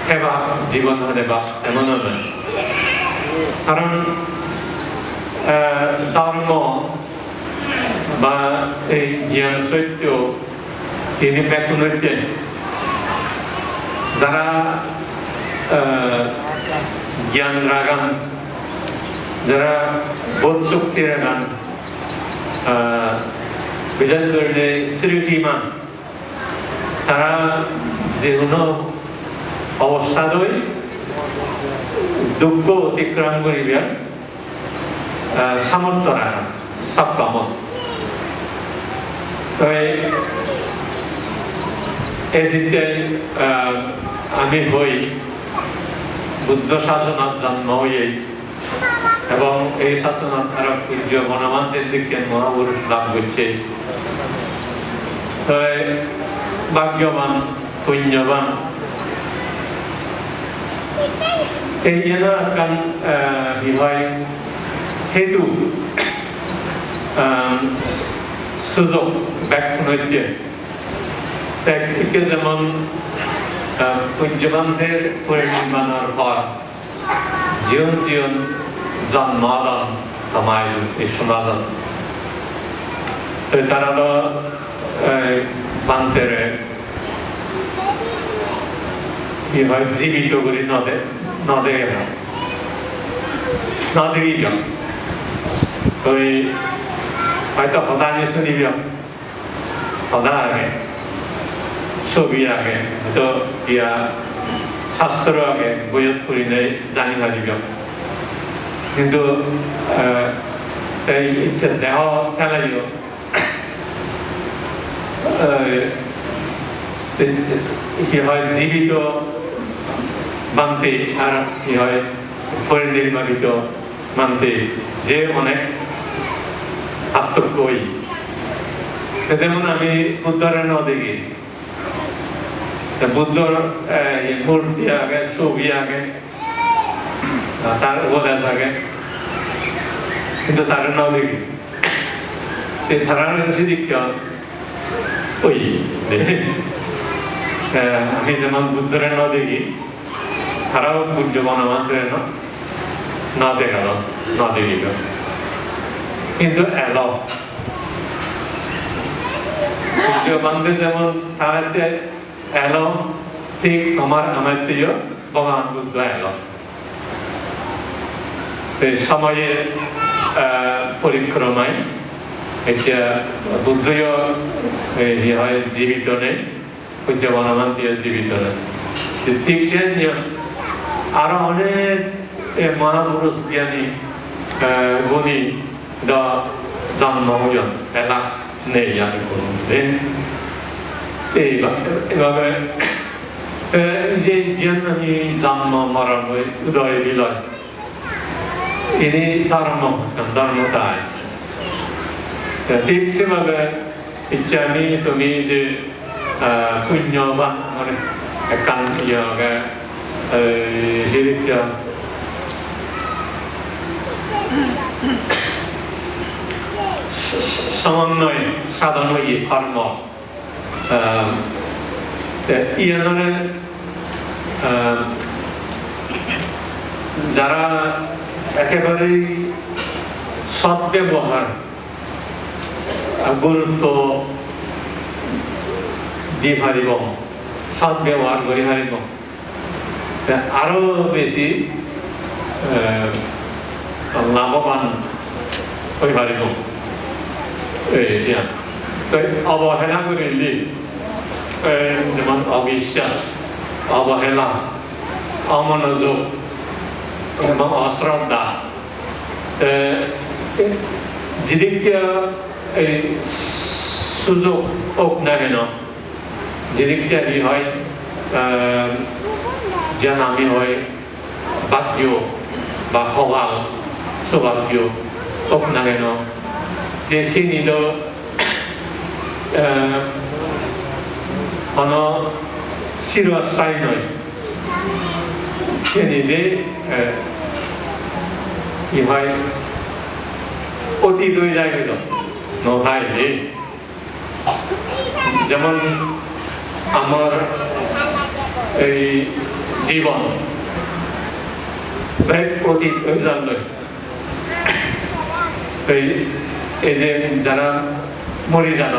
সেবা জীবন হলে বা এমনও নয় কারণ ধর্ম বা এই জ্ঞান সত্য তিনি ব্যাখ্যা করতেন যারা জ্ঞান রাগান যারা বোধ শক্তি রাগান বিশেষ করে শ্রীটিমান তারা যে কোনো অবস্থাতেই দুঃখ অতিক্রম করিবে সামর্থ্য রাখা সক্ষম আমি হই বুদ্ধ শাসনত জন্ম হয়ে এবং এই শাসনত আরো পূজ্য গণমান্তের দিকে মহাপুরুষ লাভ করছে ভাগ্যবান পুণ্যবান এই জন্য কি হয় হেতু সুযোগ ব্যাখ্যা একদিকে যেমন পুঞ্জবানদের পরিনির্মাণের পর জীবন জীবন জন্মাদন আমায় এই সমাজন তারা তো বান্তের কি হয় জীবিত করি নদে নদে গেল নদে গিয়ে ওই হয়তো হতানি শুনিব হদা আগে ছবি আগে হয়তো ইয়া শাস্ত্র আগে বইত পড়ি নেই জানি পারিব কিন্তু এই দেহ খেলাইব কি হয় জীবিত মানতে আর কি হয় পরিনির্মাণিত মানতে যে অনেক পার্থক্য যেমন আমি বুদ্ধর দেখি বুদ্ধর মূর্তি আগে ছবি আগে তার উপদেশ আগে কিন্তু তার নাও দেখি তারা দীক্ষা ওই আমি যেমন বুদ্ধর নাও দেখি তারাও পূজ্য বনমান্তের না দেখাল না দেখিল কিন্তু এলো পূজ্য বান্ধে যেমন তাহাতে এলো ঠিক আমার প্রিয় ভগবান বুদ্ধ এলো সময়ের পরিক্রমায় এটা বুদ্ধও হয় জীবিত নেই পূজ্য বনমান্তীয় জীবিত নেই ঠিক সে আরো অনেক মহাপুরুষ জ্ঞানী গুণী জন্ম হইন এলা নেই আমি কোনদিন এইভাবে যে আমি জন্ম মরণ হই উদয় বিলয় ইনি ধর্মতায় ঠিক সেভাবে ইচ্ছা আমি তুমি যে পুণ্যবান মানে একখান ইয়ে সমন্বয় সাধন কর্ম ইয়ানরে যারা একেবারেই সদ্ব্যবহার গুরুত্ব দিয়ে পারিব সদ্ব্যবহার করে পারিব আরো বেশি লাভবান হয়ে পারিব তো অবহেলা করিলে যেমন অবিশ্বাস অবহেলা অমনোযোগ এবং অশ্রদ্ধা যেদিকে এই সুযোগ হোক না কেন যেদিকে কি হয় যেন আমি হয় বাক্য বা হওয়াল 소박요 옥나게노 제 신이도 어느 시루와 사이노이 이제 이화이 어디도 যাইলো নহাইলে যেমন আমার এই জীবন ব্যাগ অতীত হয়ে যাবে এই যে যারা মরে যান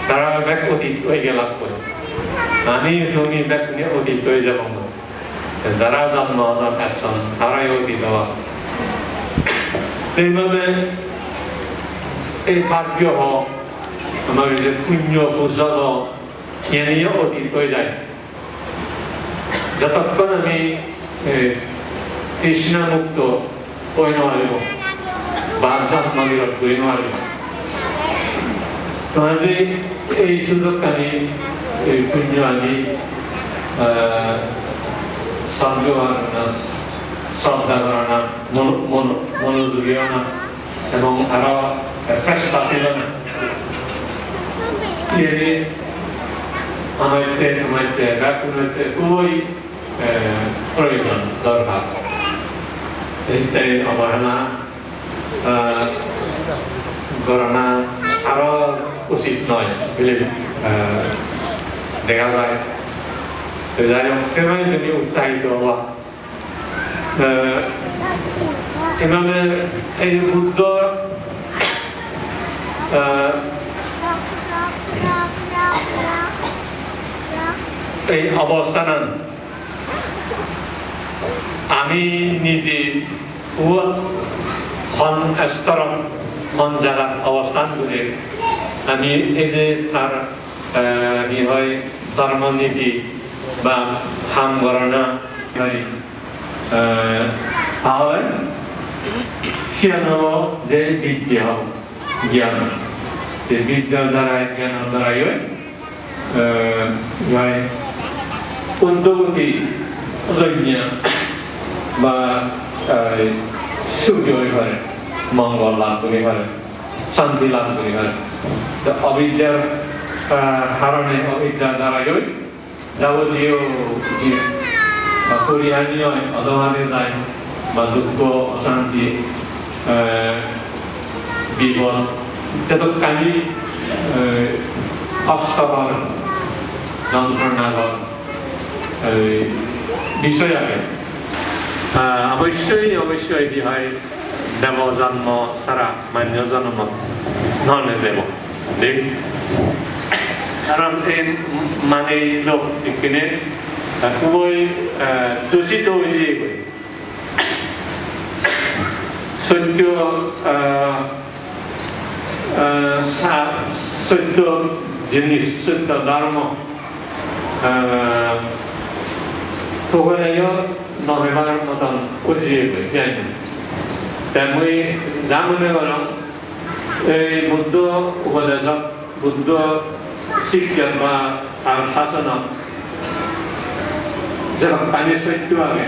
তারা ব্যাগ অতীত হয়ে গেল আমি তুমি ব্যাগ নিয়ে অতীত হয়ে যাব যারা জন্ম আছেন তারাই অতীত হওয়া সেইভাবে এই ভাগ্য হোক আমার যে পুণ্য কুশল এ নিয়ে অতীত হয়ে যায় যতক্ষণ আমি তৃষ্ণামুক্ত হয়ে নোৱাৰিব বা জন্ম বিরত হয়ে নোৱাৰিব তোমাদের এই সুযোগ আমি এই পুণ্য আমি শ্রদ্ধা করা না মনোযোগীও না এবং আরো চেষ্টা ছিল না আমাদের ব্যাকুলতে খুবই প্রয়োজন দরকার এইটাই অবহেলা করা আরো উচিত নয় বলে দেখা যায় যাই হোক সেবাই যদি উৎসাহিত হওয়া এভাবে এই বুদ্ধ এই অবস্থান আমি নিজে হন স্তরত হন জায়গার অবস্থান করে আমি এই যে তার হয় ধর্মনীতি বা হাম গণনা হয় সিয়ানো যে বিদ্যা জ্ঞান যে বিদ্যার দ্বারাই জ্ঞানের দ্বারাই উদ্যোগতি যজ্ঞ বা সূর্য হয়ে পারে মঙ্গল লাভ করে পারে শান্তি লাভ করে পারে অবিদ্যার কারণে অবিদ্যার দ্বারাই যাবতীয় পরিহানীয় অধমানে যায় বা দুঃখ অশান্তি বিপদ যতকালি কষ্টকর যন্ত্রণাকর বিষয় আগে অবশ্যই হয় দেব জন্ম ছাড়া মান্য জন্ম ননে দেব দেখ কারণ এই মানে লোক এখানে খুবই দূষিত হয়েছে সত্য সত্য জিনিস সত্য ধর্ম তখনও নহবার মতন বুঝিয়ে জানি তাই মই যা মনে করম এই বুদ্ধ উপদেশক বুদ্ধ শিক্ষক বা তার শাসনক যেরকম পানি সত্য আগে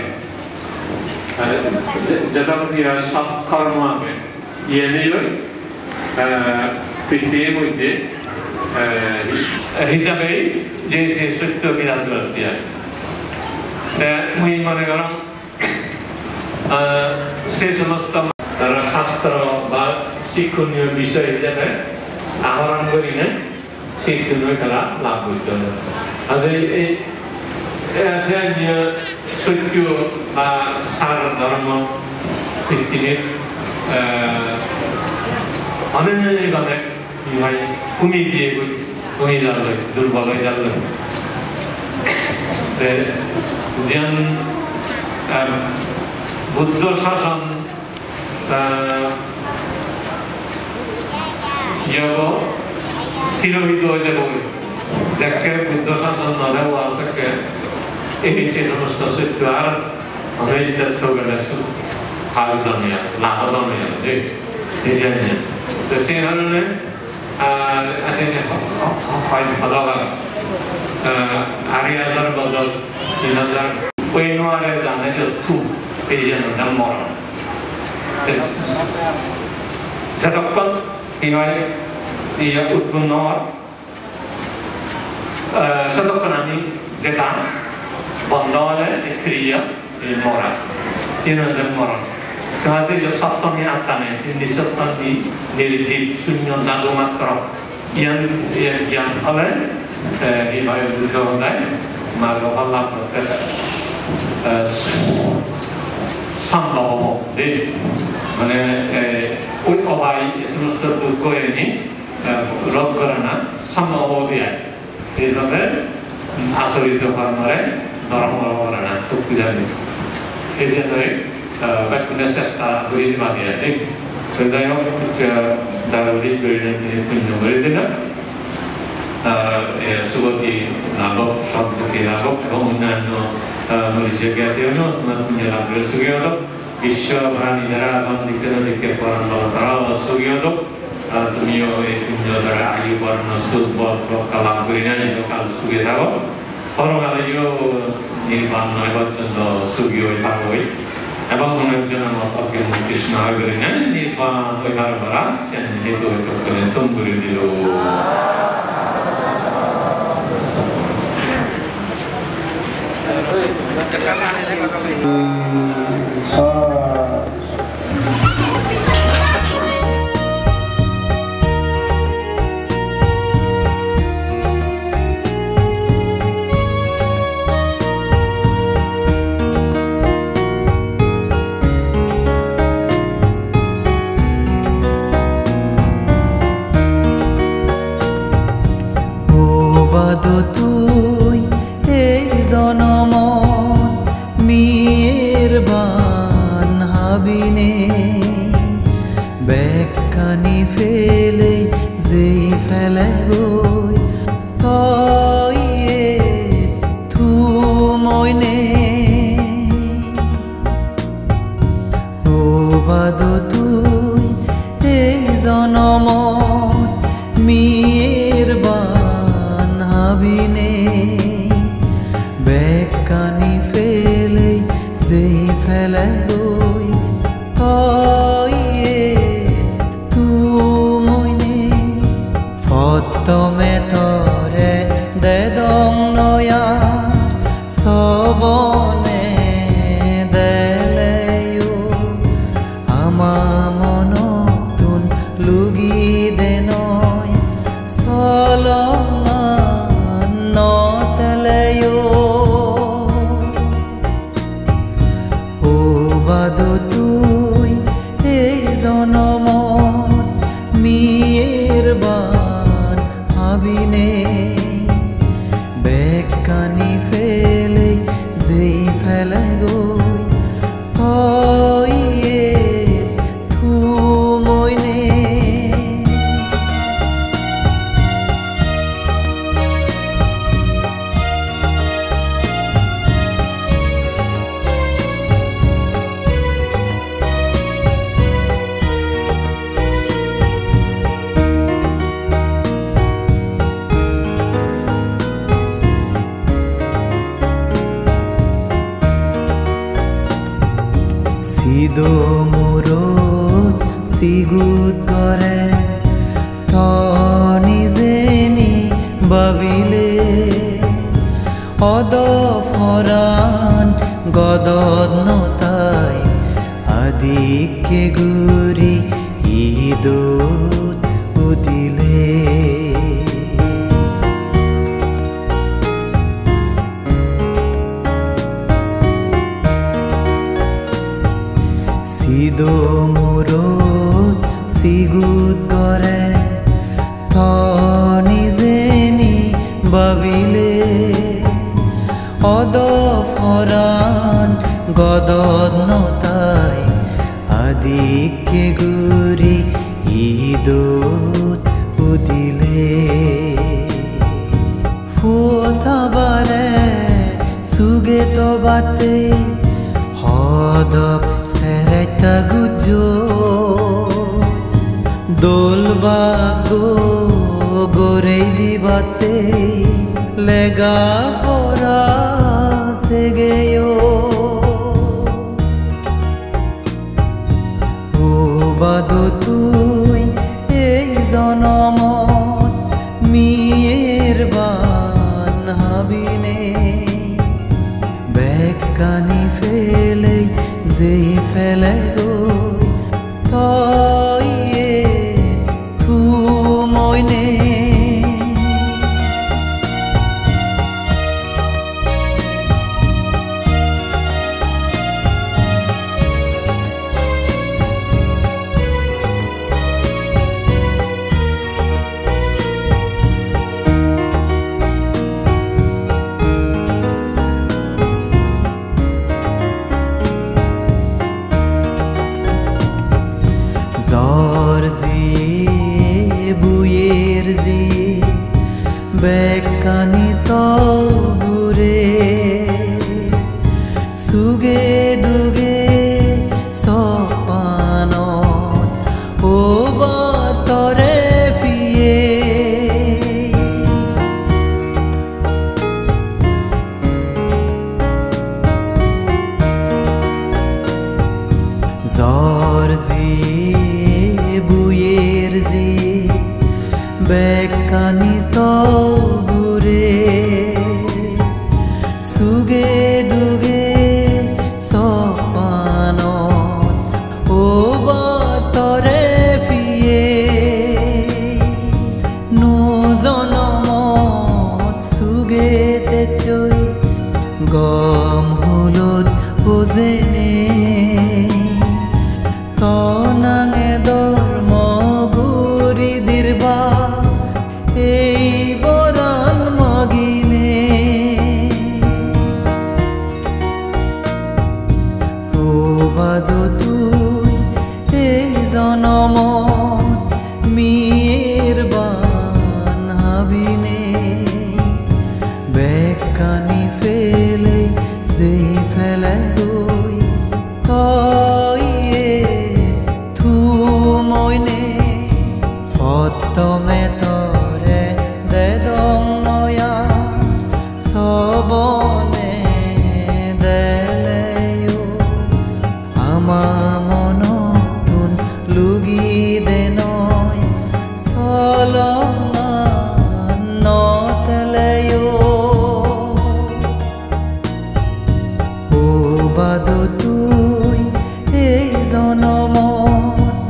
যেরকম সব কর্ম আগে ইয়ে নিয়ে পৃথিবীর মধ্যে হিসাবে যে সত্য বিরাজ করতে হয় মুই মনে করম সেই সমস্ত শাস্ত্র বা শিক্ষণীয় বিষয় হিসেবে আহরণ করি না শিক্ষণীয় খেলা লাভ করতে হবে আর এই সত্য বা সার ধর্ম পৃথিবীর অনেক অনেক কমিয়ে দিয়ে কমিয়ে যাবে দুর্বল হয়ে যাবে যেন বুদ্ধ শাসন তিরোহিত হয়ে যাব যাকে বুদ্ধ শাসন নদেব আছে এই সে সমস্ত সত্য আর আমাদের তত্ত্বগুলো হাল জমিয়া লাভ জমিয়া এই জানি তো সেই ধরনে আসেন হয় ভালো আরিয়াজার বদল চিনাজার ওই নোয়ারে জানে যে খুব এই যেন মরণ যতক্ষণ ইয়া উৎপন্ন যতক্ষণ আমি যেটা বন্ধ হলে ক্রিয়া মরা তিনজন মরণ তোমাদের সপ্তমী আত্মানে নিঃসপ্তমী নির্জীব শূন্য জাদু মাত্র জ্ঞান হলে এইভাবে বুঝতে হয় মার্গ লাভ করতে সম্ভব হবে মানে ওই অবাই সমস্ত দুঃখ এনে রোধ করে না সম্ভব হবে এইভাবে আচরিত কর্মরে ধর্ম করে না শক্তি জানি এই জন্যই বাক্যের চেষ্টা করে বাঁধিয়ে দেয় যাই হোক দারুণিক পুণ্য করে দিলাম সুগতি লাভক সম্পত্তি লাভক এবং অন্যান্য মনীষী জ্ঞাতি হল তোমার পুণ্য লাভ করে সুখী হল বিশ্ব প্রাণী দ্বারা এবং দিকে দিকে পরম করাও সুখী হল তুমিও এই পুণ্য দ্বারা আয়ু বর্ণ সুখ বল লাভ করি না কাল সুখী থাকো পরকালেও নির্বাণ নয় পর্যন্ত সুখী হয়ে থাকোই এবং অনেকজন অজ্ঞ কৃষ্ণ হয়ে করি না নির্বাণ হইবার করা হেতু তুম করে দিল বাদো তুই এই জনমত মিয়ের বান হাবিনে বেকানি ফেলে যেই ফেলে গো তয়ে থু মইনে বুয়ের জি বেকানি তরে সুগে দুগে সপানত ও বাতরে ফিয়ে জর্জি বুয়ের জি বেকানি তরে সুগে দুগে সপানত ও বাতরে ফিয়ে নো জনমত সুগেতে চই গম হলুদ ওজেনে তনাঙে ধর্ম গুরি দিরবা এই বরান মাগিনে ও বাদো তুই এই জনমত মিয়ের বান হাবিনে বেকানি ফেলে যেই ফেলে গই তয়ে থু মইনে ফতমে তরে দেদং নয়া সবনে দেলেও আমা মনতুন লুগি দে নয় সলমান নতলেও ও বাদো তুই এই জনমত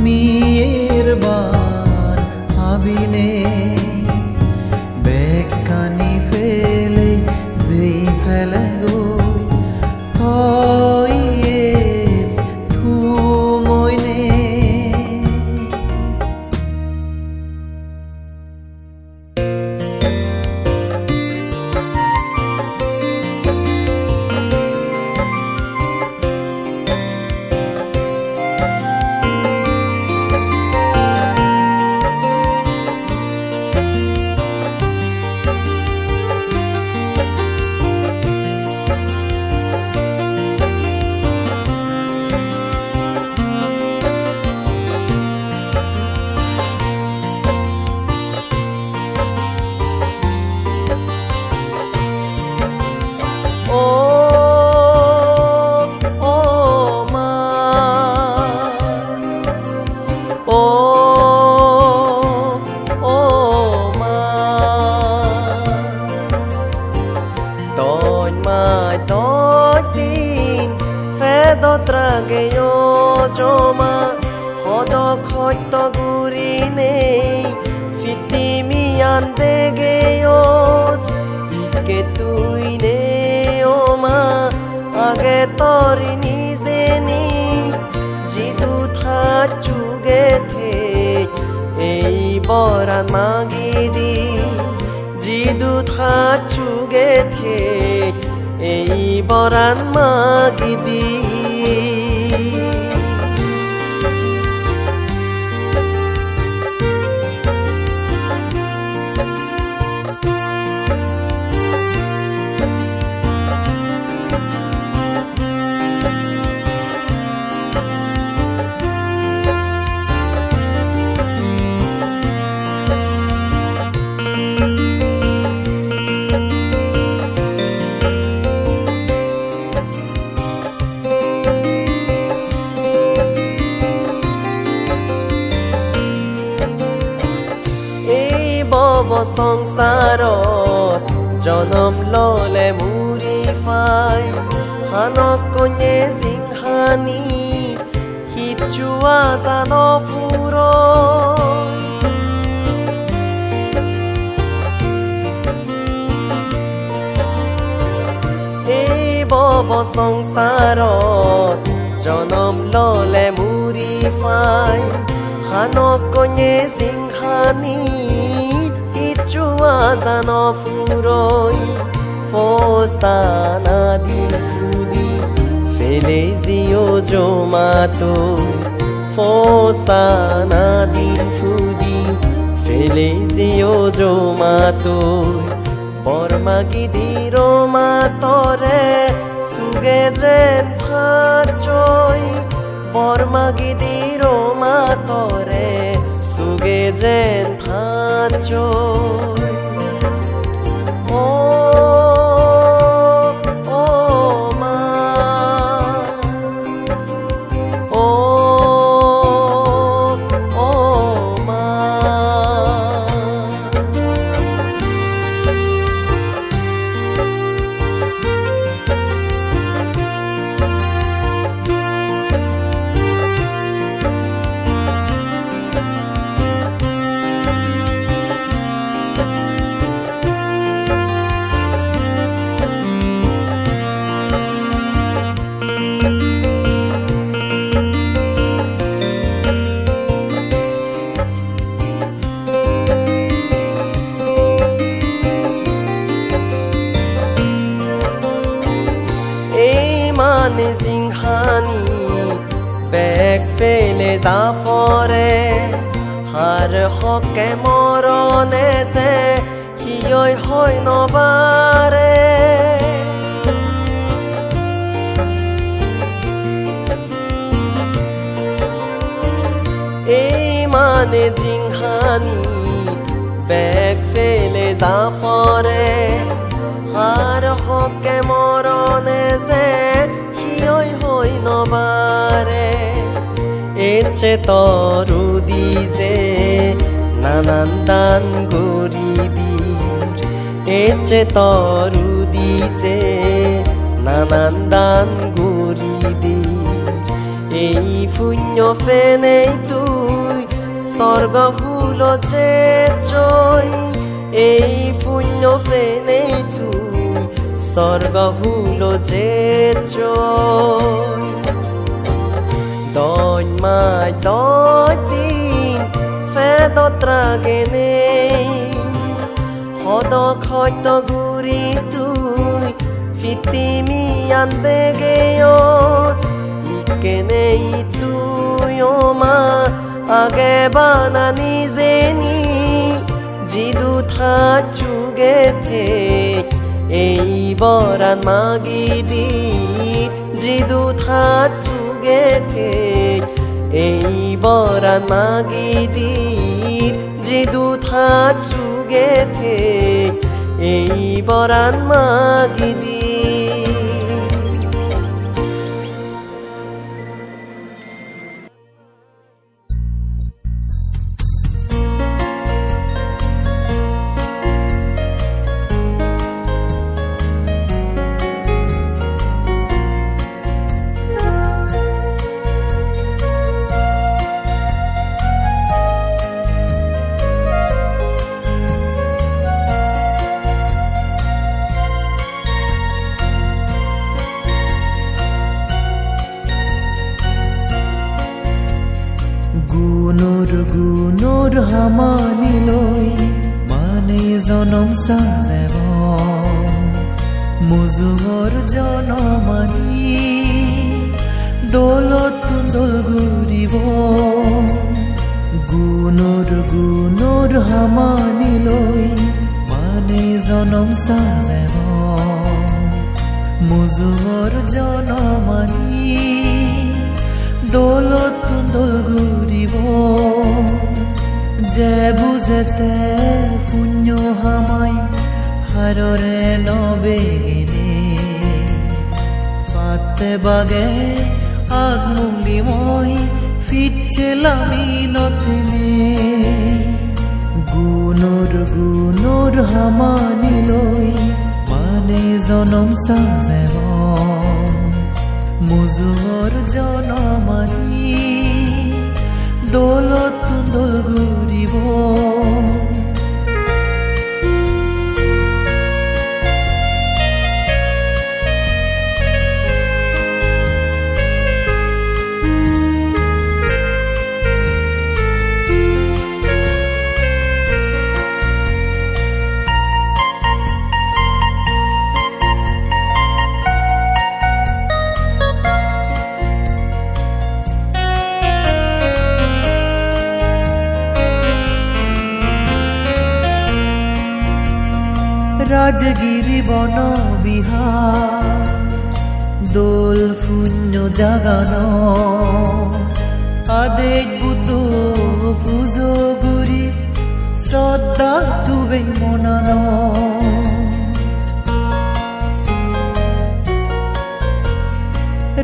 মিয়ের বান হাবিনে বেকানি ফেলে যেই ফেলে গই তয়ে থু মইনে বরান মাগিদি জিদু থাচুগে থে এই বরান মাগিদি সংসাৰত জনম ললে মুৰি ফাই হানক কনে জিংহানি হিচুৱা জান ফুৰ এই বব সংসাৰত জনম ললে মুৰি ফাই হানক কনে জিংহানি হিচুৱা জান ফুৰৈ ফস্তানা দিন ফুদি ফেলে জিও জমাতো ফস্তানা দিন ফুদি ফেলে জিও জমাতো বৰমাগিদিৰ মাতৰে সুগে যেন ফাচৈ বৰমাগিদিৰ মাতৰে সুগে যেন ফাচৈ ফেলে জাফৰে হার হকে মরণে যে হিয়ই হয় নবারে এই মানে জিংহানি বেগ ফেলে জাফৰে হার হকে মরণে যে হিয়ই হয় নবারে এচে তরু দিছে নানান দান গরিবীর এচে তরু দিছে নানান দান গরিবীর এই পুণ্য ফেনেই তুই স্বর্গ ফুল যে জয় এই পুণ্য ফেনেই তুই স্বর্গ ফুল যে জয় Doin mai doi tin fedo tragenei Hodo khoi to guri tui fitimi ande geyot Ikenei tui oma age banani zeni Jidu thachu gethe Ei boran magidi Jidu thachu এই বরান মাগিদির জিদু থাচু গেথে এই বরান মাগিদির গুণৰ হামানি লৈ মানে জনম সাজেব মুজুৰ জনমানি দৌলত দল ঘূৰিব গুণৰ হামানি লৈ মানে জনম সাজেব মুজুৰ জনমানি দৌলত দল ঘূৰিব যে বুজেতে পুণ্য হামাই হাৰৰে নবেগেনে ফাতে বাগে আগমুলি মই ফিটছেলামি নতেনে গুণৰ হামানি লৈ মানে জনম চাজেব মুজুৰ জনমানি দৌলত দোল ঘূৰিব রাজগিরি বন বিহার দোল শূন্য জাগানো আদেশ বুদ্ধ পুজোগুরির শ্রদ্ধা তুবে মনানো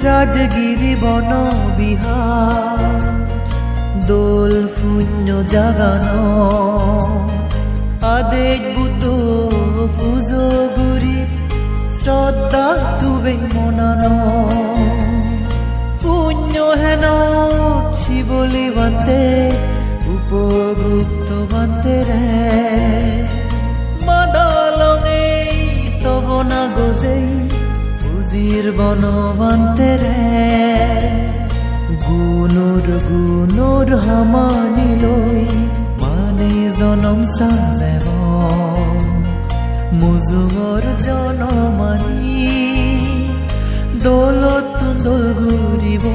রাজগিরি বন বিহার দোল শূন্য জাগানো আদেশ বুদ্ধ পুজোগুরির শ্রদ্ধা তুবে মনানো পুণ্য হেন শিবলি বান্তে উপগুপ্ত বান্তে রে মাদালঙে তবনা গজেই পুজির বন বান্তে রে গুণৰ হামানি লৈ মানে জনম চাজেব মুজুৰ জনমানি দৌলত দোল ঘূৰিব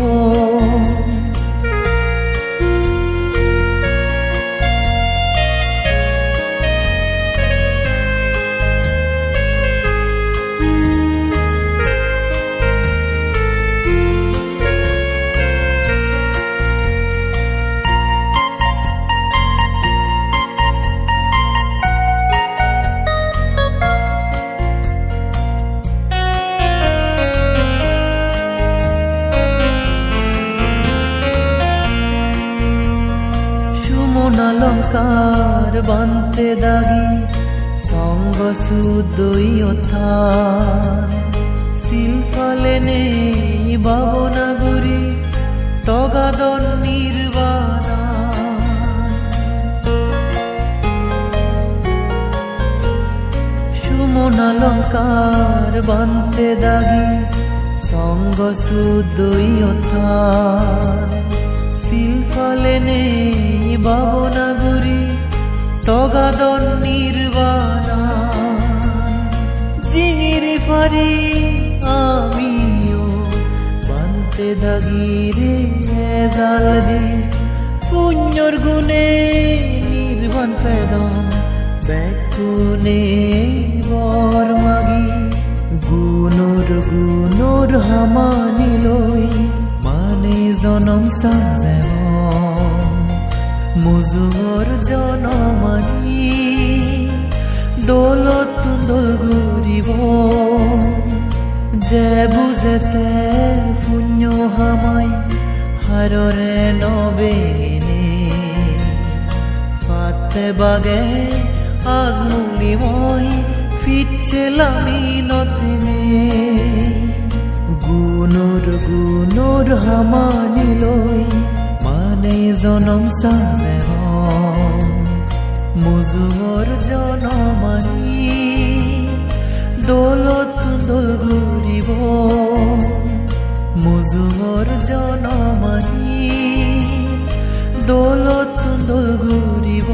অলংকার বান্তে দাগি সঙ্গ সুদই অথার শিল্পালে নেই বাবনাগুরি তগাদন নির্বাণা সুমন অলংকার বান্তে দাগি সঙ্গ সুদই অথার শিল্পালে নেই বাবনাগুরি তগাদন নির্বাণা জিঙিরি ফারি আমিও বান্তে দাগিরে জাল দি পুণ্যর গুণে নির্বাণ ফেদন ব্যাকুনে বর মাগি গুণর হামানি লৈ মানে জনম চাজেব মুজুৰ জনমানি দৌলত দোল ঘূৰিব যে বুজেতে পুণ্য হামাই হাৰৰে নবেগিনে ফাতে বাগে আগমুলি মই ফিচ্ছেলামি নথিনে গুণৰ হামানি লৈ মানে জনম চাজেব মুজুৰ জনমানি দৌলত দোল ঘূৰিব মুজুৰ জনমানি দৌলত দোল ঘূৰিব